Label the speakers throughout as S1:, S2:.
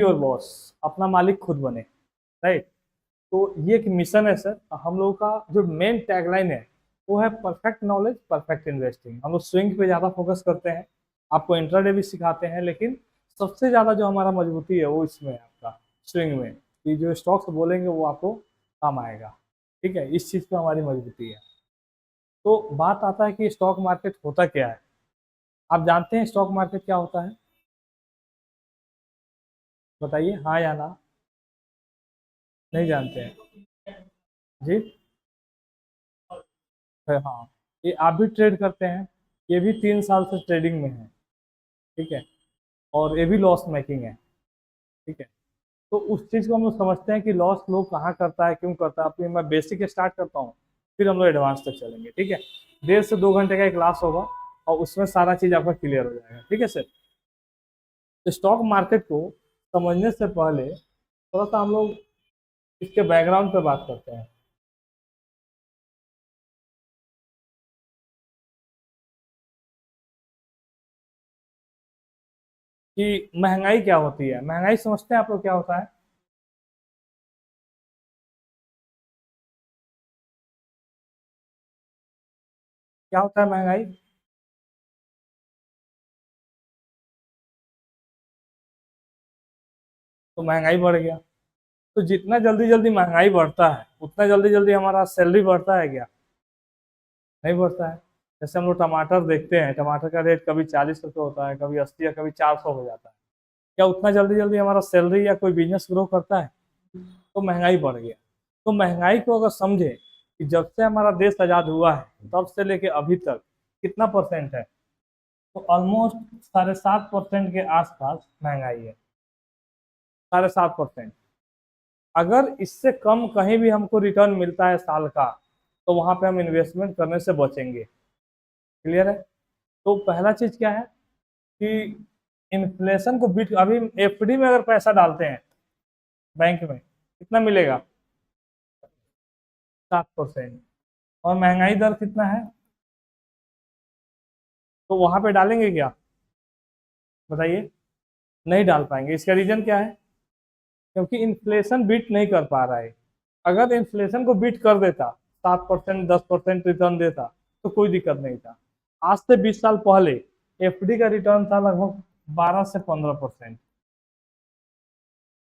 S1: Your boss, अपना मालिक खुद बने। राइट। तो ये एक मिशन है सर, हम लोगों का जो मेन टैगलाइन है वो है परफेक्ट नॉलेज परफेक्ट इन्वेस्टिंग। हम लोग स्विंग पे ज़्यादा फोकस करते हैं, आपको इंट्राडे भी सिखाते हैं, लेकिन सबसे ज़्यादा जो हमारा मजबूती है वो इसमें है आपका स्विंग में, कि जो स्टॉक्स बोलेंगे वो आपको काम आएगा। ठीक है, इस चीज़ पे हमारी मजबूती है। तो बात आता है कि स्टॉक मार्केट होता क्या है। आप जानते हैं स्टॉक मार्केट क्या होता है? बताइए हाँ या ना। नहीं जानते हैं? जी। हाँ, ये आप भी ट्रेड करते हैं, ये भी 3 साल से ट्रेडिंग में है। ठीक है, और ये भी लॉस मेकिंग है। ठीक है, तो उस चीज़ को हम लोग समझते हैं कि लॉस लोग कहाँ करता है, क्यों करता है। अपनी मैं बेसिक स्टार्ट करता हूँ, फिर हम लोग एडवांस तक चलेंगे। ठीक है, 1.5 से 2 घंटे का एक क्लास होगा और उसमें सारा चीज़ आपका क्लियर हो जाएगा। ठीक है सर। तो स्टॉक मार्केट को समझने से पहले थोड़ा सा हम लोग इसके बैकग्राउंड पे बात करते हैं कि महंगाई क्या होती है। महंगाई समझते हैं आप लोग क्या होता है? क्या होता है महंगाई? तो महंगाई बढ़ गया, तो जितना जल्दी जल्दी महंगाई बढ़ता है उतना जल्दी जल्दी हमारा सैलरी बढ़ता है क्या? नहीं बढ़ता है। जैसे हम लोग टमाटर देखते हैं, टमाटर का रेट कभी 40 रुपये होता है, कभी 80 या कभी 400 हो जाता है। क्या उतना जल्दी जल्दी हमारा सैलरी या कोई बिजनेस ग्रो करता है? तो महंगाई बढ़ गया। तो महंगाई को अगर समझे कि जब से हमारा देश आज़ाद हुआ है तब से लेके अभी तक कितना परसेंट है, तो ऑलमोस्ट 7.5% के आसपास महंगाई है। 7.5%। अगर इससे कम कहीं भी हमको रिटर्न मिलता है साल का, तो वहां पे हम इन्वेस्टमेंट करने से बचेंगे। क्लियर है? तो पहला चीज क्या है कि इन्फ्लेशन को बीट, अभी एफडी में अगर पैसा डालते हैं बैंक में, कितना मिलेगा? 7%। और महंगाई दर कितना है? तो वहां पे डालेंगे क्या? बताइए। नहीं डाल पाएंगे। इसका रीजन क्या है? क्योंकि इन्फ्लेशन बीट नहीं कर पा रहा है। अगर इन्फ्लेशन को बीट कर देता, 7% 10% रिटर्न देता, तो कोई दिक्कत नहीं था। आज से 20 साल पहले एफडी का रिटर्न था लगभग 12 से 15%,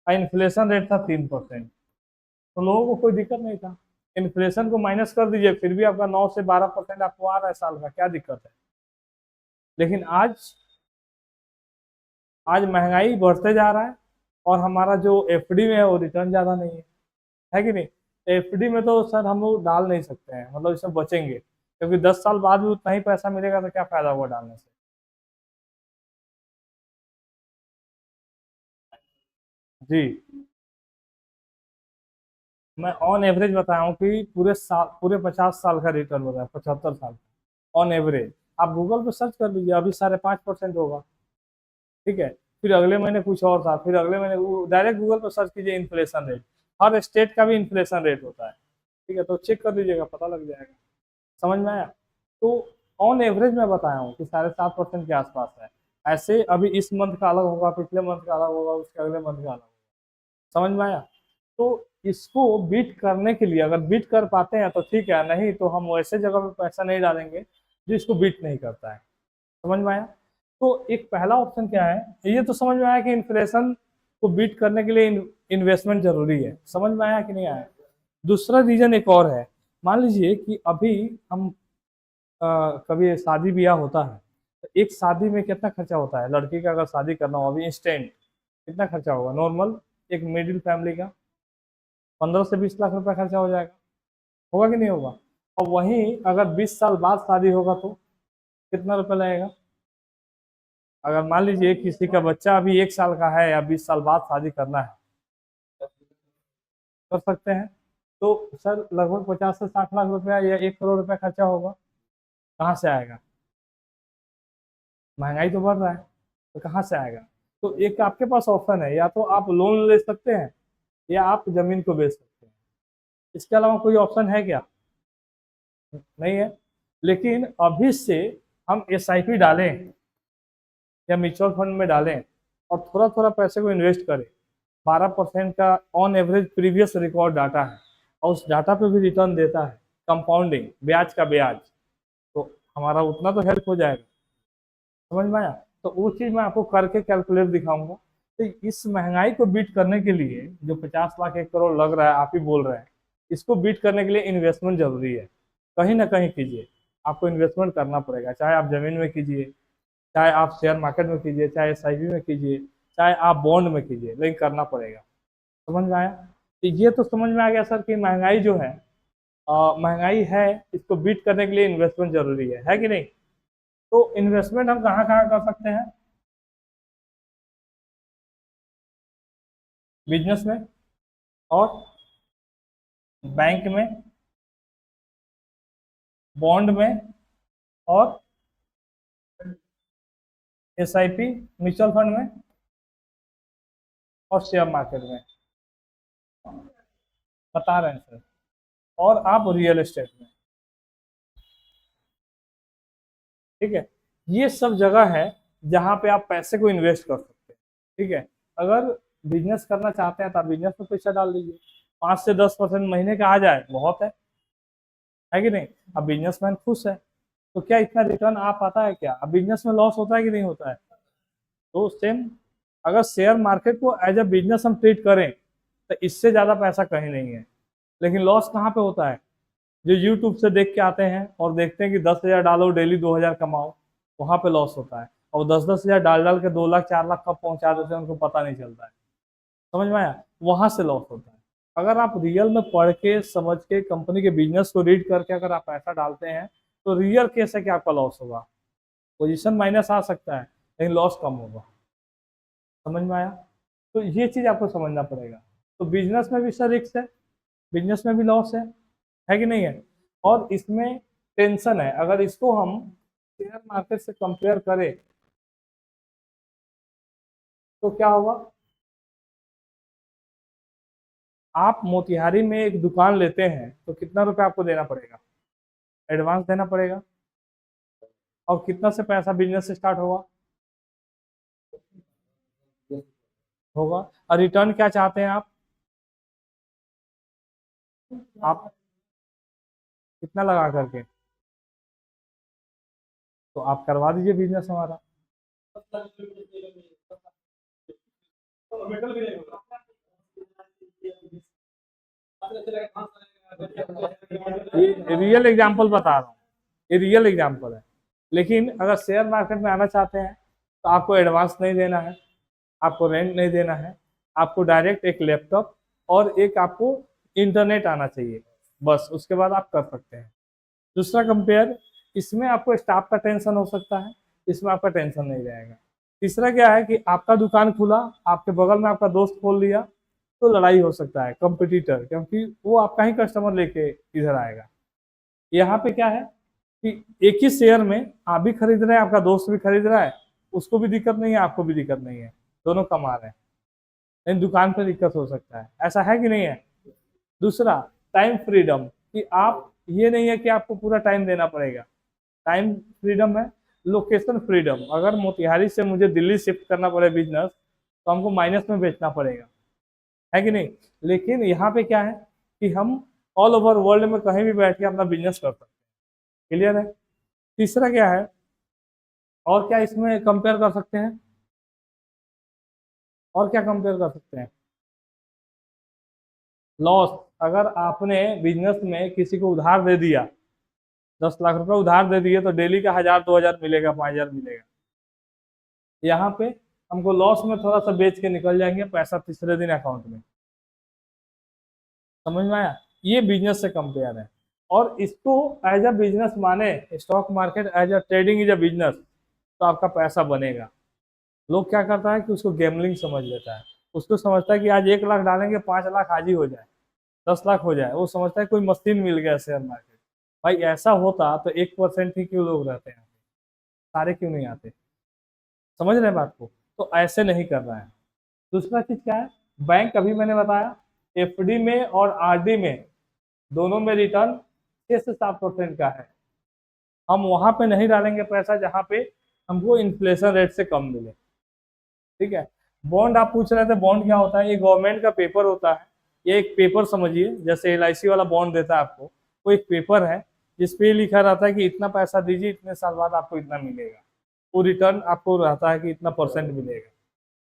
S1: और इन्फ्लेशन रेट था 3%। तो लोगों को कोई दिक्कत नहीं था। इन्फ्लेशन को माइनस कर दीजिए, फिर भी आपका 9 से 12% आपको आ रहा है साल का, क्या दिक्कत है? लेकिन आज महंगाई बढ़ते जा रहा है और हमारा जो एफडी में है वो रिटर्न ज्यादा नहीं है कि नहीं? एफडी में तो सर हम लोग डाल नहीं सकते हैं, मतलब इसमें बचेंगे, क्योंकि 10 साल बाद भी उतना ही पैसा मिलेगा तो क्या फायदा हुआ डालने से। जी। मैं ऑन एवरेज बताया हूँ कि पूरे साल, पूरे 50 साल का रिटर्न बताया, 75 साल ऑन एवरेज। आप गूगल पे सर्च कर लीजिए, अभी 5.5% होगा। ठीक है, फिर अगले महीने कुछ और था, फिर अगले महीने डायरेक्ट गूगल पर सर्च कीजिए इन्फ्लेशन रेट। हर स्टेट का भी इन्फ्लेशन रेट होता है। ठीक है, तो चेक कर लीजिएगा, पता लग जाएगा। समझ में आया? तो ऑन एवरेज मैं बताया हूँ कि 7.5% के आसपास है। ऐसे अभी इस मंथ का अलग होगा, पिछले मंथ का अलग होगा, उसके अगले मंथ का अलग होगा। समझ में आया? तो इसको बीट करने के लिए, अगर बीट कर पाते हैं तो ठीक है, नहीं तो हम वैसे जगह पे पैसा नहीं डालेंगे जो इसको बीट नहीं करता है। समझ में आया? तो एक पहला ऑप्शन क्या है, ये तो समझ में आया कि इन्फ्लेशन को बीट करने के लिए इन्वेस्टमेंट जरूरी है। समझ में आया कि नहीं आया? दूसरा रीजन एक और है। मान लीजिए कि अभी हम कभी शादी ब्याह होता है, तो एक शादी में कितना खर्चा होता है? लड़की का अगर शादी करना हो अभी इंस्टेंट, कितना खर्चा होगा नॉर्मल, एक मिडिल फैमिली का? 15 से 20 लाख रुपया खर्चा हो जाएगा। होगा कि नहीं होगा? और वहीं अगर 20 साल बाद शादी होगा तो कितना रुपया लगेगा? अगर मान लीजिए किसी का बच्चा अभी 1 साल का है या 20 साल बाद शादी करना है, कर सकते हैं। तो सर लगभग 50 से 60 लाख रुपया या 1 करोड़ रुपया खर्चा होगा। कहाँ से आएगा? महंगाई तो बढ़ रहा है, तो कहाँ से आएगा? तो एक आपके पास ऑप्शन है, या तो आप लोन ले सकते हैं या आप जमीन को बेच सकते हैं। इसके अलावा कोई ऑप्शन है क्या? नहीं है। लेकिन अभी से हम एसआईपी डालें या म्यूचुअल फंड में डालें और थोड़ा थोड़ा पैसे को इन्वेस्ट करें, 12% का on average previous record data है, और उस डाटा पे भी रिटर्न देता है, कंपाउंडिंग, ब्याज का ब्याज, तो हमारा उतना तो हेल्प हो जाएगा। समझ में आया? तो वो चीज़ मैं आपको करके कैलकुलेट दिखाऊंगा। तो इस महंगाई को बीट करने के लिए जो 50 लाख 1 करोड़ लग रहा है, आप ही बोल रहे हैं, इसको बीट करने के लिए इन्वेस्टमेंट जरूरी है। कहीं ना कहीं कीजिए, आपको इन्वेस्टमेंट करना पड़ेगा, चाहे आप जमीन में कीजिए, चाहे आप शेयर मार्केट में कीजिए, चाहे एसआईपी में कीजिए, चाहे आप बॉन्ड में कीजिए, लेकिन करना पड़ेगा। समझ में आया? तो ये तो समझ में आ गया सर कि महंगाई जो है, महंगाई है, इसको बीट करने के लिए इन्वेस्टमेंट जरूरी है कि नहीं? तो इन्वेस्टमेंट हम कहाँ कहाँ कर सकते हैं? बिजनेस में, और बैंक में, बॉन्ड में, और एसआईपी, म्यूचुअल फंड में, और शेयर मार्केट में, बता रहे हैं सर, और आप रियल एस्टेट में। ठीक है, ये सब जगह है जहां पे आप पैसे को इन्वेस्ट कर सकते हैं। ठीक है, अगर बिजनेस करना चाहते हैं तो आप बिजनेस में पैसा डाल दीजिए, 5 से 10% महीने का आ जाए बहुत है कि नहीं? अब बिजनेसमैन खुश है, तो क्या इतना रिटर्न आ पाता है क्या? अब बिजनेस में लॉस होता है कि नहीं होता है? तो सेम, अगर शेयर मार्केट को एज अ बिजनेस हम ट्रीट करें तो इससे ज्यादा पैसा कहीं नहीं है। लेकिन लॉस कहाँ पे होता है? जो यूट्यूब से देख के आते हैं और देखते हैं कि 10,000 डालो, डेली 2,000 कमाओ, वहां पे लॉस होता है। और 10-10 हजार डाल डाल के 2 लाख 4 लाख कब पहुंचा देते हैं उनको पता नहीं चलता है। समझ में आया? वहां से लॉस होता है। अगर आप रियल में पढ़ के समझ के कंपनी के बिजनेस को रीड करके अगर आप पैसा डालते हैं, तो रियल केस है कि आपका लॉस होगा। पोजीशन माइनस आ सकता है, लेकिन लॉस कम होगा। समझ में आया? तो ये चीज आपको समझना पड़ेगा। तो बिजनेस में भी सर रिस्क है, बिजनेस में भी लॉस है कि नहीं है? और इसमें टेंशन है। अगर इसको हम शेयर मार्केट से कंपेयर करें तो क्या होगा? आप मोतिहारी में एक दुकान लेते हैं तो कितना रुपया आपको देना पड़ेगा? एडवांस देना पड़ेगा। और कितना से पैसा बिजनेस स्टार्ट होगा? होगा। और रिटर्न क्या चाहते हैं आप कितना लगा करके? तो आप करवा दीजिए बिजनेस हमारा। ये रियल एग्जांपल बता रहा हूँ, ये रियल एग्जांपल है। लेकिन अगर शेयर मार्केट में आना चाहते हैं तो आपको एडवांस नहीं देना है, आपको रेंट नहीं देना है, आपको डायरेक्ट एक लैपटॉप और एक आपको इंटरनेट आना चाहिए, बस उसके बाद आप कर सकते हैं। दूसरा कंपेयर, इसमें आपको स्टाफ का टेंशन हो सकता है, इसमें आपका टेंशन नहीं रहेगा। तीसरा क्या है कि आपका दुकान खुला, आपके बगल में आपका दोस्त खोल लिया, तो लड़ाई हो सकता है, कंपटीटर, क्योंकि वो आपका ही कस्टमर लेके इधर आएगा। यहाँ पे क्या है कि एक ही शेयर में आप भी खरीद रहे हैं, आपका दोस्त भी खरीद रहा है, उसको भी दिक्कत नहीं है, आपको भी दिक्कत नहीं है, दोनों कमा रहे हैं। लेकिन दुकान पर दिक्कत हो सकता है, ऐसा है कि नहीं है? दूसरा, टाइम फ्रीडम, कि आप, ये नहीं है कि आपको पूरा टाइम देना पड़ेगा, टाइम फ्रीडम है। लोकेशन फ्रीडम, अगर मोतिहारी से मुझे दिल्ली शिफ्ट करना पड़े बिजनेस, तो हमको माइनस में बेचना पड़ेगा, है कि नहीं? लेकिन यहाँ पे क्या है कि हम ऑल ओवर वर्ल्ड में कहीं भी बैठ के अपना बिजनेस कर सकते हैं। क्लियर है? तीसरा क्या है, और क्या इसमें कंपेयर कर सकते हैं? और क्या कंपेयर कर सकते हैं? लॉस, अगर आपने बिजनेस में किसी को उधार दे दिया, 10 लाख रुपए उधार दे दिए, तो डेली का 1,000 2,000 मिलेगा, 5,000 मिलेगा। यहाँ पे हमको लॉस में थोड़ा सा बेच के निकल जाएंगे, पैसा तीसरे दिन अकाउंट में। समझ में आया? ये बिजनेस से कंपेयर है। और इसको एज अ बिजनेस माने, stock market as a trading is a business, तो आपका पैसा बनेगा। लोग क्या करता है कि उसको गैमलिंग समझ लेता है, उसको समझता है कि आज 1 लाख डालेंगे 5 लाख आज ही हो जाए, 10 लाख हो जाए, वो समझता है कोई मशीन मिल गया शेयर मार्केट। भाई ऐसा होता तो 1% ही क्यों लोग रहते हैं, सारे क्यों नहीं आते? समझ रहे हैं बात को? तो ऐसे नहीं कर रहा है। दूसरा चीज क्या है, बैंक, अभी मैंने बताया, एफडी में और आरडी में दोनों में रिटर्न 6 से 7% का है। हम वहां पे नहीं डालेंगे पैसा जहां पे हमको इन्फ्लेशन रेट से कम मिले। ठीक है, बॉन्ड आप पूछ रहे थे, बॉन्ड क्या होता है? ये गवर्नमेंट का पेपर होता है। ये एक पेपर समझिए, जैसे LIC वाला बॉन्ड देता है आपको, वो एक पेपर है जिसपे ये लिखा रहता है कि इतना पैसा दीजिए, इतने साल बाद आपको इतना मिलेगा। वो रिटर्न आपको रहता है कि इतना परसेंट मिलेगा।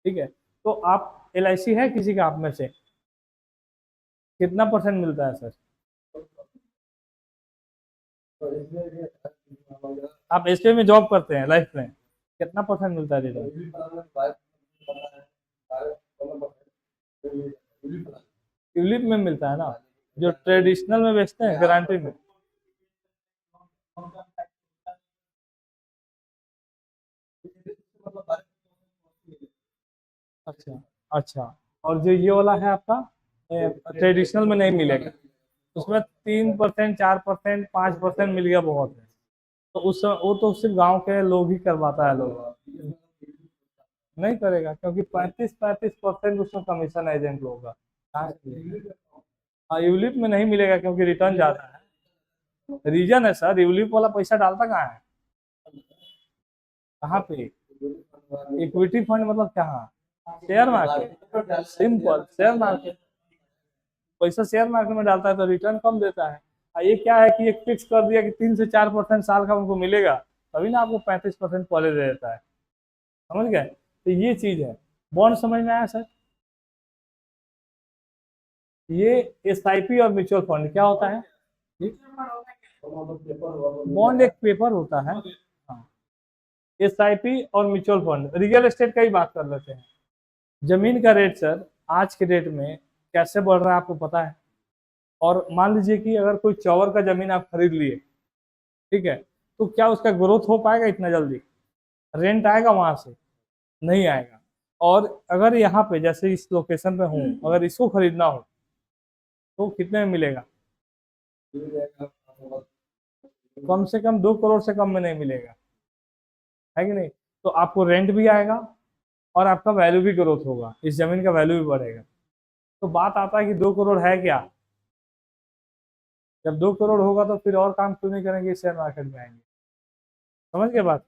S1: ठीक है, तो आप LIC है किसी का आप में से? कितना परसेंट मिलता है सर? आप SBI में जॉब करते हैं लाइफ में, कितना परसेंट मिलता है रिटर्न? ट्यूलिप में मिलता है ना, जो ट्रेडिशनल में बेचते हैं गारंटी में। अच्छा, अच्छा। और जो ये वाला है आपका, ट्रेडिशनल में नहीं मिलेगा, उसमें 3%, 4%, 5% मिल गया बहुत है। तो उस वो तो सिर्फ गांव के लोग ही करवाता है, लोग नहीं करेगा, क्योंकि 35% उसमें कमीशन एजेंट लोगों का। हाँ, यूलिप में नहीं मिलेगा क्योंकि रिटर्न ज्यादा है। रीजन है सर, यूलिप वाला पैसा डालता कहाँ है? कहाँ पे? इक्विटी फंड मतलब कहाँ? Share market, simple share market. पैसा शेयर मार्केट में डालता है तो रिटर्न कम देता है। ये क्या है कि एक फिक्स कर दिया कि 3 से 4% साल का उनको मिलेगा, तभी ना आपको 35% पहले दे देता है। समझ गए? तो ये चीज है। बॉन्ड समझ में आया सर? ये SIP और म्यूचुअल फंड क्या होता है? बॉन्ड एक पेपर होता है। हाँ, SIP और म्यूचुअल फंड, रियल एस्टेट का ही बात कर लेते हैं। जमीन का रेट सर आज के डेट में कैसे बढ़ रहा है आपको पता है? और मान लीजिए कि अगर कोई चौवर का जमीन आप खरीद लिए, ठीक है, तो क्या उसका ग्रोथ हो पाएगा इतना जल्दी? रेंट आएगा वहां से? नहीं आएगा। और अगर यहाँ पे जैसे इस लोकेशन पे हूँ, अगर इसको खरीदना हो तो कितने में मिलेगा? कम से कम 2 करोड़ से कम में नहीं मिलेगा, है कि नहीं? तो आपको रेंट भी आएगा और आपका वैल्यू भी ग्रोथ होगा, इस जमीन का वैल्यू भी बढ़ेगा। तो बात आता है कि 2 करोड़ है क्या? जब 2 करोड़ होगा तो फिर और काम क्यों नहीं करेंगे, शेयर मार्केट में आएंगे। समझ गए बात?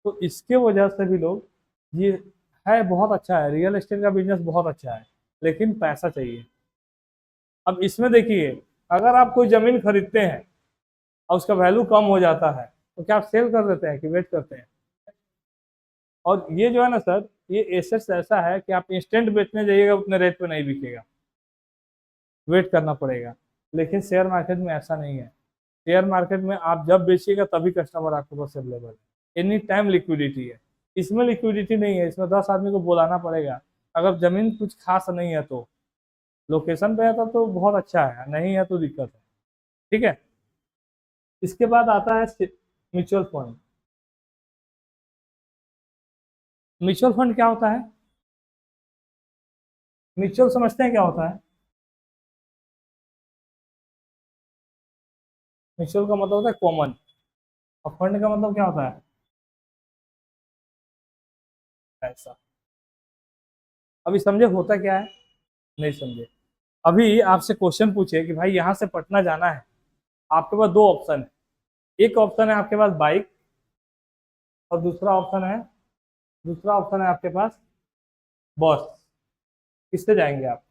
S1: तो इसके वजह से भी लोग, ये है बहुत अच्छा है, रियल एस्टेट का बिजनेस बहुत अच्छा है, लेकिन पैसा चाहिए। अब इसमें देखिए, अगर आप कोई जमीन खरीदते हैं और उसका वैल्यू कम हो जाता है, तो क्या आप सेल कर देते हैं कि वेट करते हैं? और ये जो है ना सर, ये एसेट्स ऐसा है कि आप इंस्टेंट बेचने जाइएगा उतने रेट पे नहीं बिकेगा, वेट करना पड़ेगा। लेकिन शेयर मार्केट में ऐसा नहीं है। शेयर मार्केट में आप जब बेचिएगा तभी कस्टमर आपके पास अवेलेबल है, एनी टाइम लिक्विडिटी है। इसमें लिक्विडिटी नहीं है, इसमें 10 आदमी को बुलाना पड़ेगा। अगर जमीन कुछ खास नहीं है तो, लोकेशन पे है तो बहुत अच्छा है, नहीं है तो दिक्कत है। ठीक है, इसके बाद आता है म्यूचुअल फंड। म्यूचुअल फंड क्या होता है? म्यूचुअल समझते हैं क्या होता है? म्यूचुअल का मतलब होता है कॉमन, और फंड का मतलब क्या होता है? पैसा। अभी समझे होता क्या है? नहीं समझे? अभी आपसे क्वेश्चन पूछे कि भाई यहाँ से पटना जाना है, आपके पास दो ऑप्शन है। एक ऑप्शन है आपके पास बाइक, और दूसरा ऑप्शन है आपके पास बस। किससे जाएंगे आप?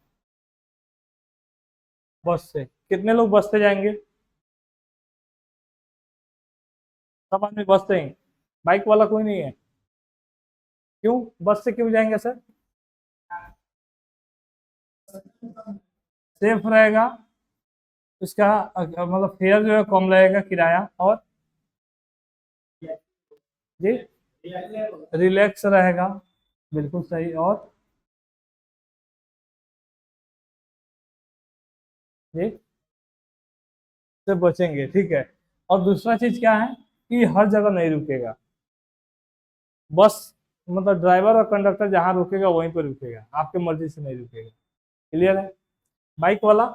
S1: बस से। कितने लोग बस से जाएंगे? सब आदमी बस से ही? बाइक वाला कोई नहीं है? क्यों बस से क्यों जाएंगे सर? सेफ रहेगा, उसका मतलब फेयर जो है कम लगेगा, किराया, और जी रिलैक्स रहेगा। बिल्कुल सही। और जी से बचेंगे, ठीक है। और दूसरा चीज क्या है कि हर जगह नहीं रुकेगा बस, मतलब ड्राइवर और कंडक्टर जहाँ रुकेगा वहीं पर रुकेगा, आपके मर्जी से नहीं रुकेगा। क्लियर है? बाइक वाला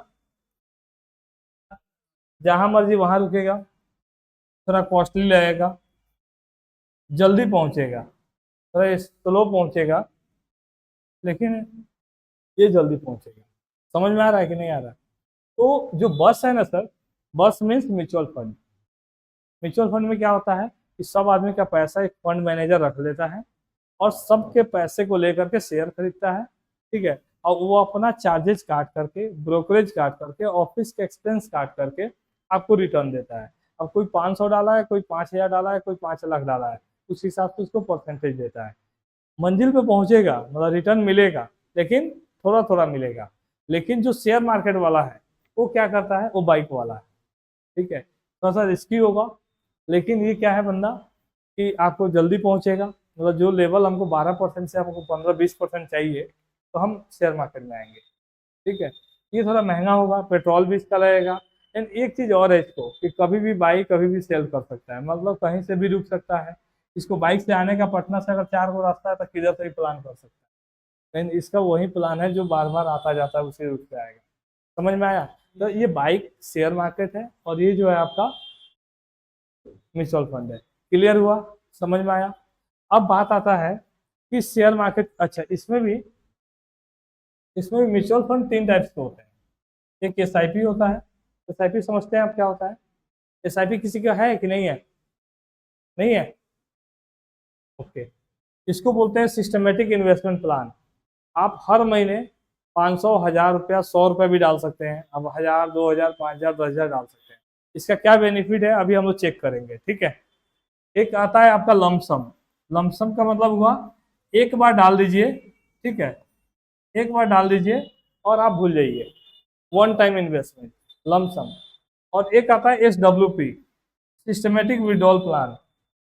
S1: जहाँ मर्जी वहां रुकेगा, थोड़ा कॉस्टली लगेगा, जल्दी पहुंचेगा, थोड़ा स्लो पहुंचेगा, लेकिन ये जल्दी पहुंचेगा। समझ में आ रहा है कि नहीं आ रहा है? तो जो बस है ना सर, बस means mutual fund. Mutual fund में क्या होता है कि सब आदमी का पैसा एक फंड मैनेजर रख लेता है, और सबके पैसे को लेकर के शेयर खरीदता है, ठीक है। और वो अपना चार्जेस काट करके, ब्रोकरेज काट करके, ऑफिस के एक्सपेंस काट करके आपको रिटर्न देता है। अब कोई 500 डाला है, कोई 5000 डाला है, कोई 5 लाख डाला है, उस हिसाब से उसको परसेंटेज देता है। मंजिल पे पहुंचेगा, मतलब रिटर्न मिलेगा, लेकिन थोड़ा थोड़ा मिलेगा। लेकिन जो शेयर मार्केट वाला है वो क्या करता है, वो बाइक वाला है, ठीक है। थोड़ा सा रिस्की होगा, लेकिन ये क्या है बंदा कि आपको जल्दी पहुंचेगा। मतलब जो लेवल हमको 12% से हमको 15-20% चाहिए, तो हम शेयर मार्केट में आएंगे, ठीक है। ये थोड़ा महंगा होगा, पेट्रोल भी इसका लगेगा। लेकिन एक चीज और है इसको, कि कभी भी बाइक कभी भी सेल कर सकता है, मतलब कहीं से भी रुक सकता है। इसको बाइक से आने का, पटना से अगर 4 को रास्ता है तो किधर से भी प्लान कर सकता है। लेकिन इसका वही प्लान है जो बार बार आता जाता है, उसी रूट पे आएगा। समझ में आया? तो ये बाइक शेयर मार्केट है, और ये जो है आपका म्यूचुअल फंड है। क्लियर हुआ? समझ में आया? अब बात आता है कि शेयर मार्केट, अच्छा इसमें भी म्यूचुअल फंड 3 टाइप्स के होते हैं। एक एसआईपी होता है। एसआईपी समझते हैं आप क्या होता है? एसआईपी किसी का है कि नहीं है? नहीं है? ओके। इसको बोलते हैं सिस्टमेटिक इन्वेस्टमेंट प्लान। आप हर महीने 500, 1000 रुपया, 100 रुपया भी डाल सकते हैं। अब 1000, 2000, 5000, 10,000 डाल सकते हैं। इसका क्या बेनिफिट है अभी हम लोग चेक करेंगे, ठीक है। एक आता है आपका लमसम। लमसम का मतलब हुआ एक बार डाल दीजिए, ठीक है, एक बार डाल दीजिए और आप भूल जाइए, वन टाइम इन्वेस्टमेंट, लमसम। और एक आता है SWP, सिस्टमेटिक विड्रॉल प्लान,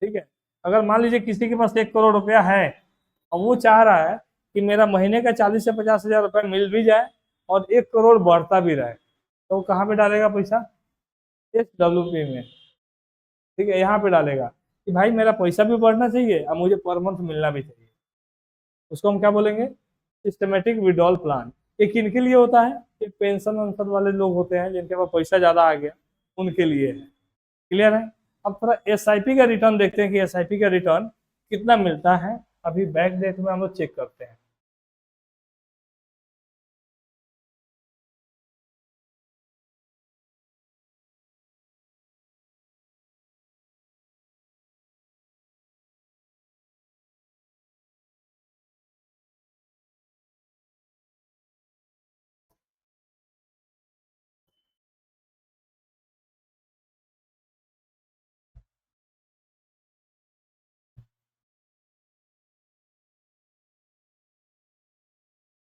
S1: ठीक है। अगर मान लीजिए किसी के पास 1 करोड़ रुपया है और वो चाह रहा है कि मेरा महीने का 40 से 50 हजार रुपया मिल भी जाए और 1 करोड़ बढ़ता भी रहे, तो वो कहाँ पे डालेगा पैसा? SWP में, ठीक है। यहाँ पे डालेगा कि भाई मेरा पैसा भी बढ़ना चाहिए और मुझे पर मंथ मिलना भी चाहिए। उसको हम क्या बोलेंगे? Systematic withdrawal plan. ये किन के लिए होता है? ये पेंशन वेंशन वाले लोग होते हैं जिनके पास पैसा ज्यादा आ गया, उनके लिए है। क्लियर है? अब थोड़ा एसआईपी का रिटर्न देखते हैं कि एसआईपी का रिटर्न कितना मिलता है। अभी बैक डेट में हम लोग चेक करते हैं।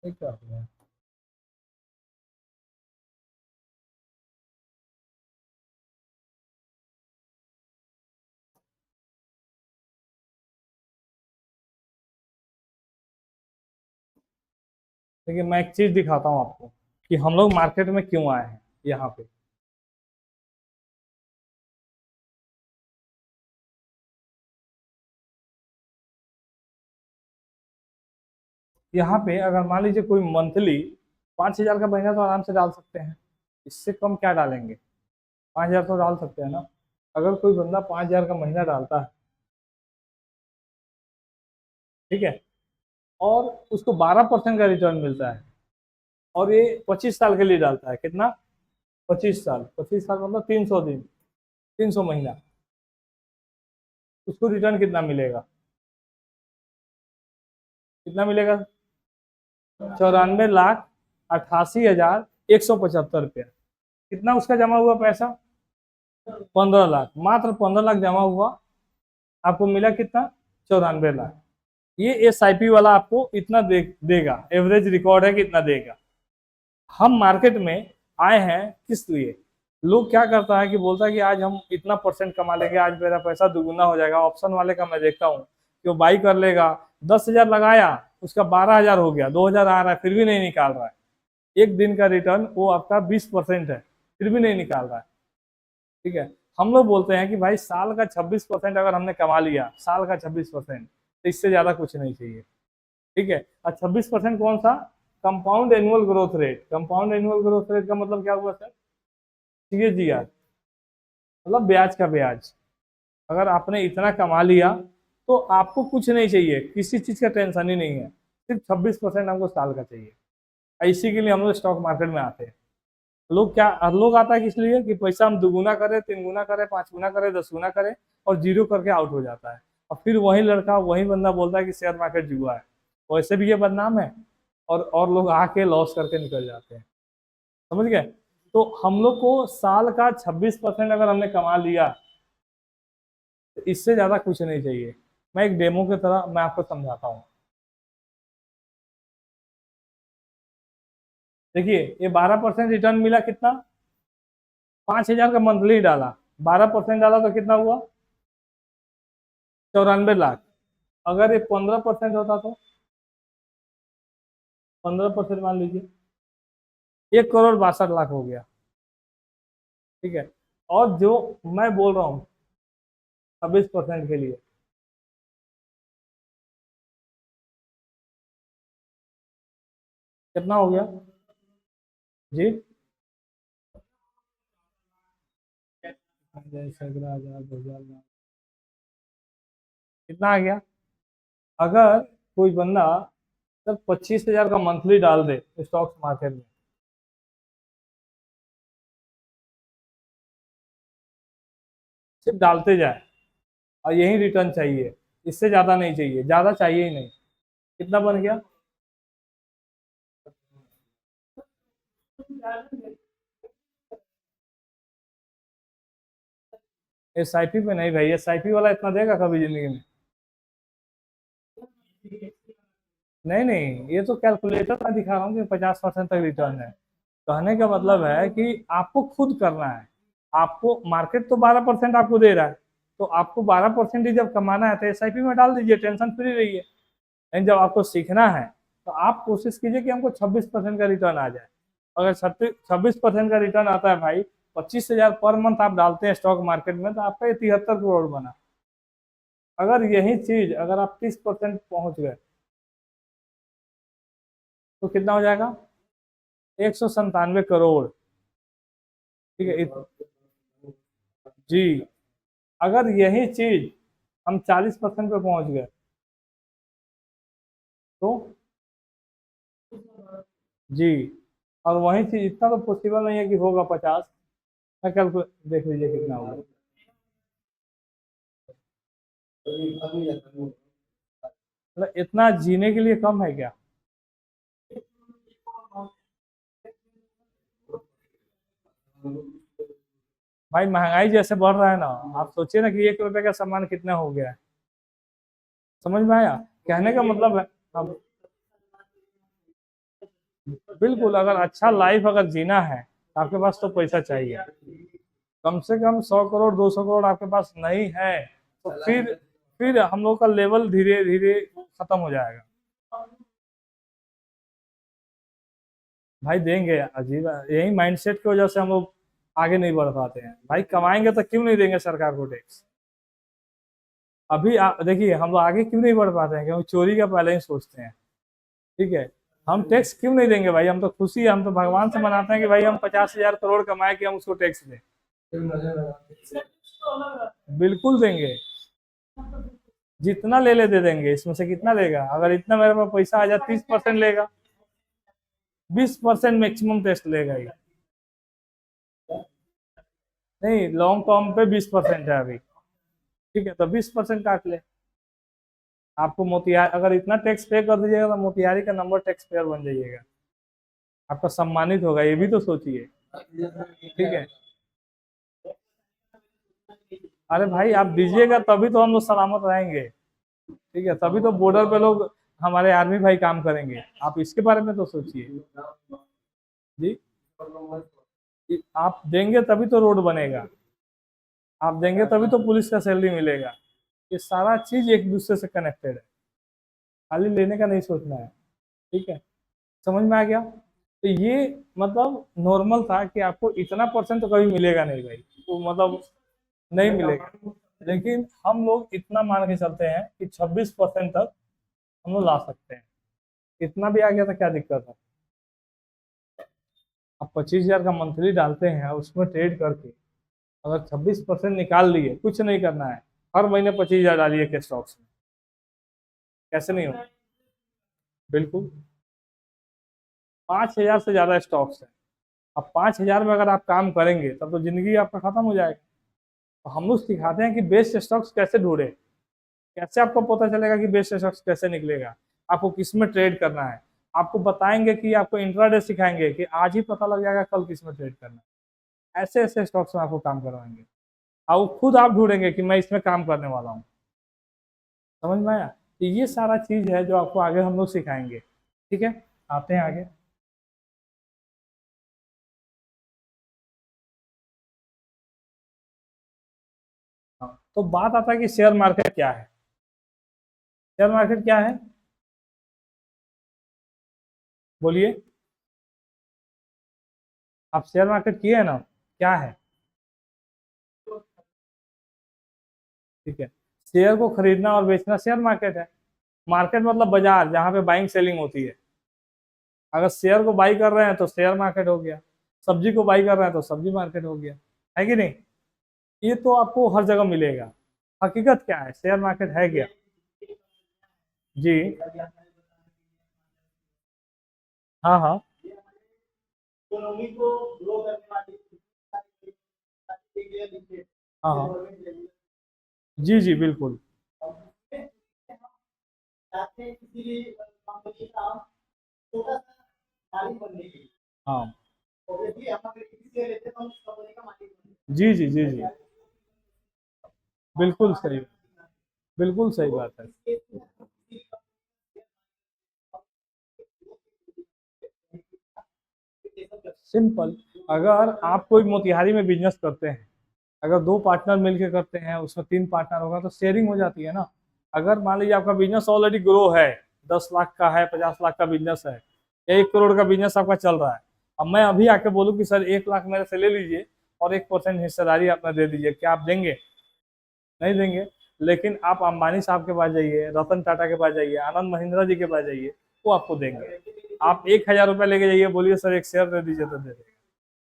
S1: ठीक है, देखिए मैं एक चीज दिखाता हूँ आपको कि हम लोग मार्केट में क्यों आए हैं। यहाँ पे, यहाँ पे अगर मान लीजिए कोई मंथली 5,000 का महीना तो आराम से डाल सकते हैं। इससे कम क्या डालेंगे? 5,000 तो डाल सकते हैं ना। अगर कोई बंदा 5,000 का महीना डालता है, ठीक है, और उसको 12% का रिटर्न मिलता है, और ये 25 साल के लिए डालता है, कितना? 25 साल। 25 साल मतलब 300 दिन, 300 महीना। उसको रिटर्न कितना मिलेगा? कितना मिलेगा? 94,88,175 रुपया। कितना उसका जमा हुआ पैसा? 15 लाख। मात्र 15 लाख जमा हुआ, आपको मिला कितना? 94 लाख। ये SIP वाला आपको इतना देगा, एवरेज रिकॉर्ड है कि इतना देगा। हम मार्केट में आए हैं किस लिए? लोग क्या करता है कि बोलता है कि आज हम इतना परसेंट कमा लेंगे, आज मेरा पैसा दुगुना हो जाएगा। ऑप्शन वाले का मैं देखता हूँ कि वो बाई कर लेगा, 10,000 लगाया, उसका 12,000 हो गया, 2,000 आ रहा है, फिर भी नहीं निकाल रहा है। एक दिन का रिटर्न वो आपका 20% है, फिर भी नहीं निकाल रहा है, ठीक है। हम लोग बोलते हैं कि भाई साल का 26% अगर हमने कमा लिया, साल का 26%, तो इससे ज्यादा कुछ नहीं चाहिए, ठीक है। और 26% कौन सा? Compound annual growth rate. Compound annual growth rate का मतलब क्या हुआ सर? CAGR, मतलब ब्याज का ब्याज। अगर आपने इतना कमा लिया तो आपको कुछ नहीं चाहिए, किसी चीज का टेंशन ही नहीं है, सिर्फ 26% हमको साल का चाहिए। इसी के लिए हम लोग स्टॉक मार्केट में आते हैं। लोग आता है किस लिए? कि पैसा हम दुगुना करें, 3 गुना करें, 5 गुना करें, 10 गुना करें, और जीरो करके आउट हो जाता है। और फिर वही लड़का वही बंदा बोलता है कि शेयर मार्केट जुआ है, वैसे भी ये बदनाम है, और लोग आके लॉस करके निकल जाते हैं। समझ गए? तो हम लोग को साल का 26% अगर हमने कमा लिया तो इससे ज्यादा कुछ नहीं चाहिए। मैं एक डेमो की तरह मैं आपको समझाता हूँ। देखिए, ये 12% रिटर्न मिला, कितना? 5,000 का मंथली डाला, 12% डाला तो कितना हुआ? 94 लाख। अगर ये 15% होता तो 15% मान लीजिए, 1,62,00,000 हो गया। ठीक है। और जो मैं बोल रहा हूँ 26% के लिए, कितना हो गया जी? जैसे 11,000, 2,000, कितना आ गया? अगर कोई बंदा सिर्फ 25,000 का मंथली डाल दे स्टॉक मार्केट में, सिर्फ डालते जाए, और यही रिटर्न चाहिए, इससे ज्यादा नहीं चाहिए, ज्यादा चाहिए ही नहीं। कितना बन गया? SIP पे नहीं भाई, SIP वाला इतना देगा कभी जिंदगी में? नहीं नहीं, ये तो कैलकुलेटर मैं दिखा रहा हूँ कि 50% तक रिटर्न है। कहने का मतलब है कि आपको खुद करना है। आपको मार्केट तो 12% आपको दे रहा है, तो आपको 12% ही जब कमाना है तो SIP में डाल दीजिए, टेंशन फ्री रहिए। लेकिन जब आपको सीखना है तो आप कोशिश कीजिए कि हमको 26% का रिटर्न आ जाए। अगर 26% का रिटर्न आता है भाई, 25,000 पर मंथ आप डालते हैं स्टॉक मार्केट में, तो आपका ये 73 करोड़ बना। अगर यही चीज अगर आप 30% पहुंच गए तो कितना हो जाएगा? 197 करोड़। ठीक है जी। अगर यही चीज हम 40% पे पहुंच गए तो जी, और वही चीज इतना तो पॉसिबल नहीं है कि होगा 50। मैं कल को देख लीजिए कितना होगा। मतलब इतना जीने के लिए कम है क्या? भाई महंगाई जैसे बढ़ रहा है ना, आप सोचिए ना कि 1 रुपए का सामान कितना हो गया है। समझ में आया? कहने का मतलब है, अब बिल्कुल, अगर अच्छा लाइफ अगर जीना है तो आपके पास तो पैसा चाहिए। कम से कम 100 करोड़ 200 करोड़ आपके पास नहीं है तो फिर हम लोग का लेवल धीरे धीरे खत्म हो जाएगा। भाई देंगे, अजीब है, यही माइंडसेट की वजह से हम लोग आगे नहीं बढ़ पाते हैं। भाई कमाएंगे तो क्यों नहीं देंगे सरकार को टैक्स? अभी देखिए, हम लोग आगे क्यों नहीं बढ़ पाते हैं, क्योंकि चोरी का पहले ही सोचते हैं। ठीक है। हम टैक्स क्यों नहीं देंगे भाई? हम तो खुशी है, हम तो भगवान से मनाते हैं कि भाई हम 50,000 करोड़ कमाए कि हम उसको टैक्स दें। बिल्कुल देंगे, जितना ले ले दे देंगे। इसमें से कितना लेगा? अगर इतना मेरे पास पैसा आ जाए, 30% लेगा, 20% मैक्सिमम टैक्स लेगा ये। नहीं, लॉन्ग टर्म पे 20% है अभी। ठीक है, तो 20% काट ले। आपको मोतिहारी अगर इतना टैक्स पे कर दीजिएगा तो मोतिहारी का नंबर टैक्स पेयर बन जाइएगा, आपका सम्मानित होगा, ये भी तो सोचिए। ठीक है। अरे भाई आप दीजिएगा तभी तो हम लोग सलामत रहेंगे। ठीक है, तभी तो बॉर्डर पे लोग हमारे आर्मी भाई काम करेंगे। आप इसके बारे में तो सोचिए जी। आप देंगे तभी तो रोड बनेगा, आप देंगे तभी तो पुलिस का सैलरी मिलेगा। ये सारा चीज एक दूसरे से कनेक्टेड है, खाली लेने का नहीं सोचना है। ठीक है, समझ में आ गया? तो ये मतलब नॉर्मल था कि आपको इतना परसेंट तो कभी मिलेगा नहीं भाई, तो मतलब नहीं मिलेगा। लेकिन हम लोग इतना मान के चलते हैं कि 26% तक हम लोग ला सकते हैं। इतना भी आ गया तो क्या दिक्कत है? आप 25,000 का मंथली डालते हैं, उसमें ट्रेड करके अगर 26% निकाल लिए, कुछ नहीं करना है, हर महीने 25,000 डालिए के स्टॉक्स में, कैसे नहीं हो? बिल्कुल, 5,000 से ज्यादा स्टॉक्स है। अब 5,000 में अगर आप काम करेंगे तब तो जिंदगी आपका खत्म हो जाएगा। तो हम लोग सिखाते हैं कि बेस्ट स्टॉक्स कैसे ढूंढे। कैसे आपको पता चलेगा कि बेस्ट स्टॉक्स कैसे निकलेगा? आपको किस में ट्रेड करना है, आपको बताएंगे कि आपको इंट्राडे सिखाएंगे कि आज ही पता लग जाएगा कल किस में ट्रेड करना है। ऐसे ऐसे स्टॉक्स में आपको काम करवाएंगे और खुद आप ढूंढेंगे कि मैं इसमें काम करने वाला हूँ। समझ में आया? तो ये सारा चीज है जो आपको आगे हम लोग सिखाएंगे। ठीक है, आते हैं आगे। हाँ, तो बात आता है कि शेयर मार्केट क्या है। शेयर मार्केट क्या है, बोलिए। आप शेयर मार्केट किए हैं ना, क्या है? ठीक है, शेयर को खरीदना और बेचना शेयर मार्केट है। मार्केट मतलब बाजार, जहाँ पे बाइंग सेलिंग होती है। अगर शेयर को बाई कर रहे हैं तो शेयर मार्केट हो गया, सब्जी को बाई कर रहे हैं तो सब्जी मार्केट हो गया, है कि नहीं? ये तो आपको हर जगह मिलेगा। हकीकत क्या है, शेयर मार्केट है क्या? जी। हाँ हाँ। हाँ हाँ। जी जी बिल्कुल। हाँ। जी जी जी जी, बिल्कुल सही, बिल्कुल सही बात है। सिंपल, अगर आप कोई मोतिहारी में बिजनेस करते हैं, अगर दो पार्टनर मिलके करते हैं, उसमें तीन पार्टनर होगा तो शेयरिंग हो जाती है ना। अगर मान लीजिए आपका बिजनेस ऑलरेडी ग्रो है, 10 लाख का है, 50 लाख का बिजनेस है, या 1 करोड़ का बिजनेस आपका चल रहा है, अब मैं अभी आके बोलूँ कि सर 1 लाख मेरे से ले लीजिए और 1% हिस्सेदारी अपना दे दीजिए, क्या आप देंगे? नहीं देंगे। लेकिन आप अंबानी साहब के पास जाइए, रतन टाटा के पास जाइए, आनंद महिंद्रा जी के पास जाइए, वो आपको देंगे। आप 1,000 रुपया लेके जाइए, बोलिए सर एक शेयर दे दीजिए तो दे देंगे।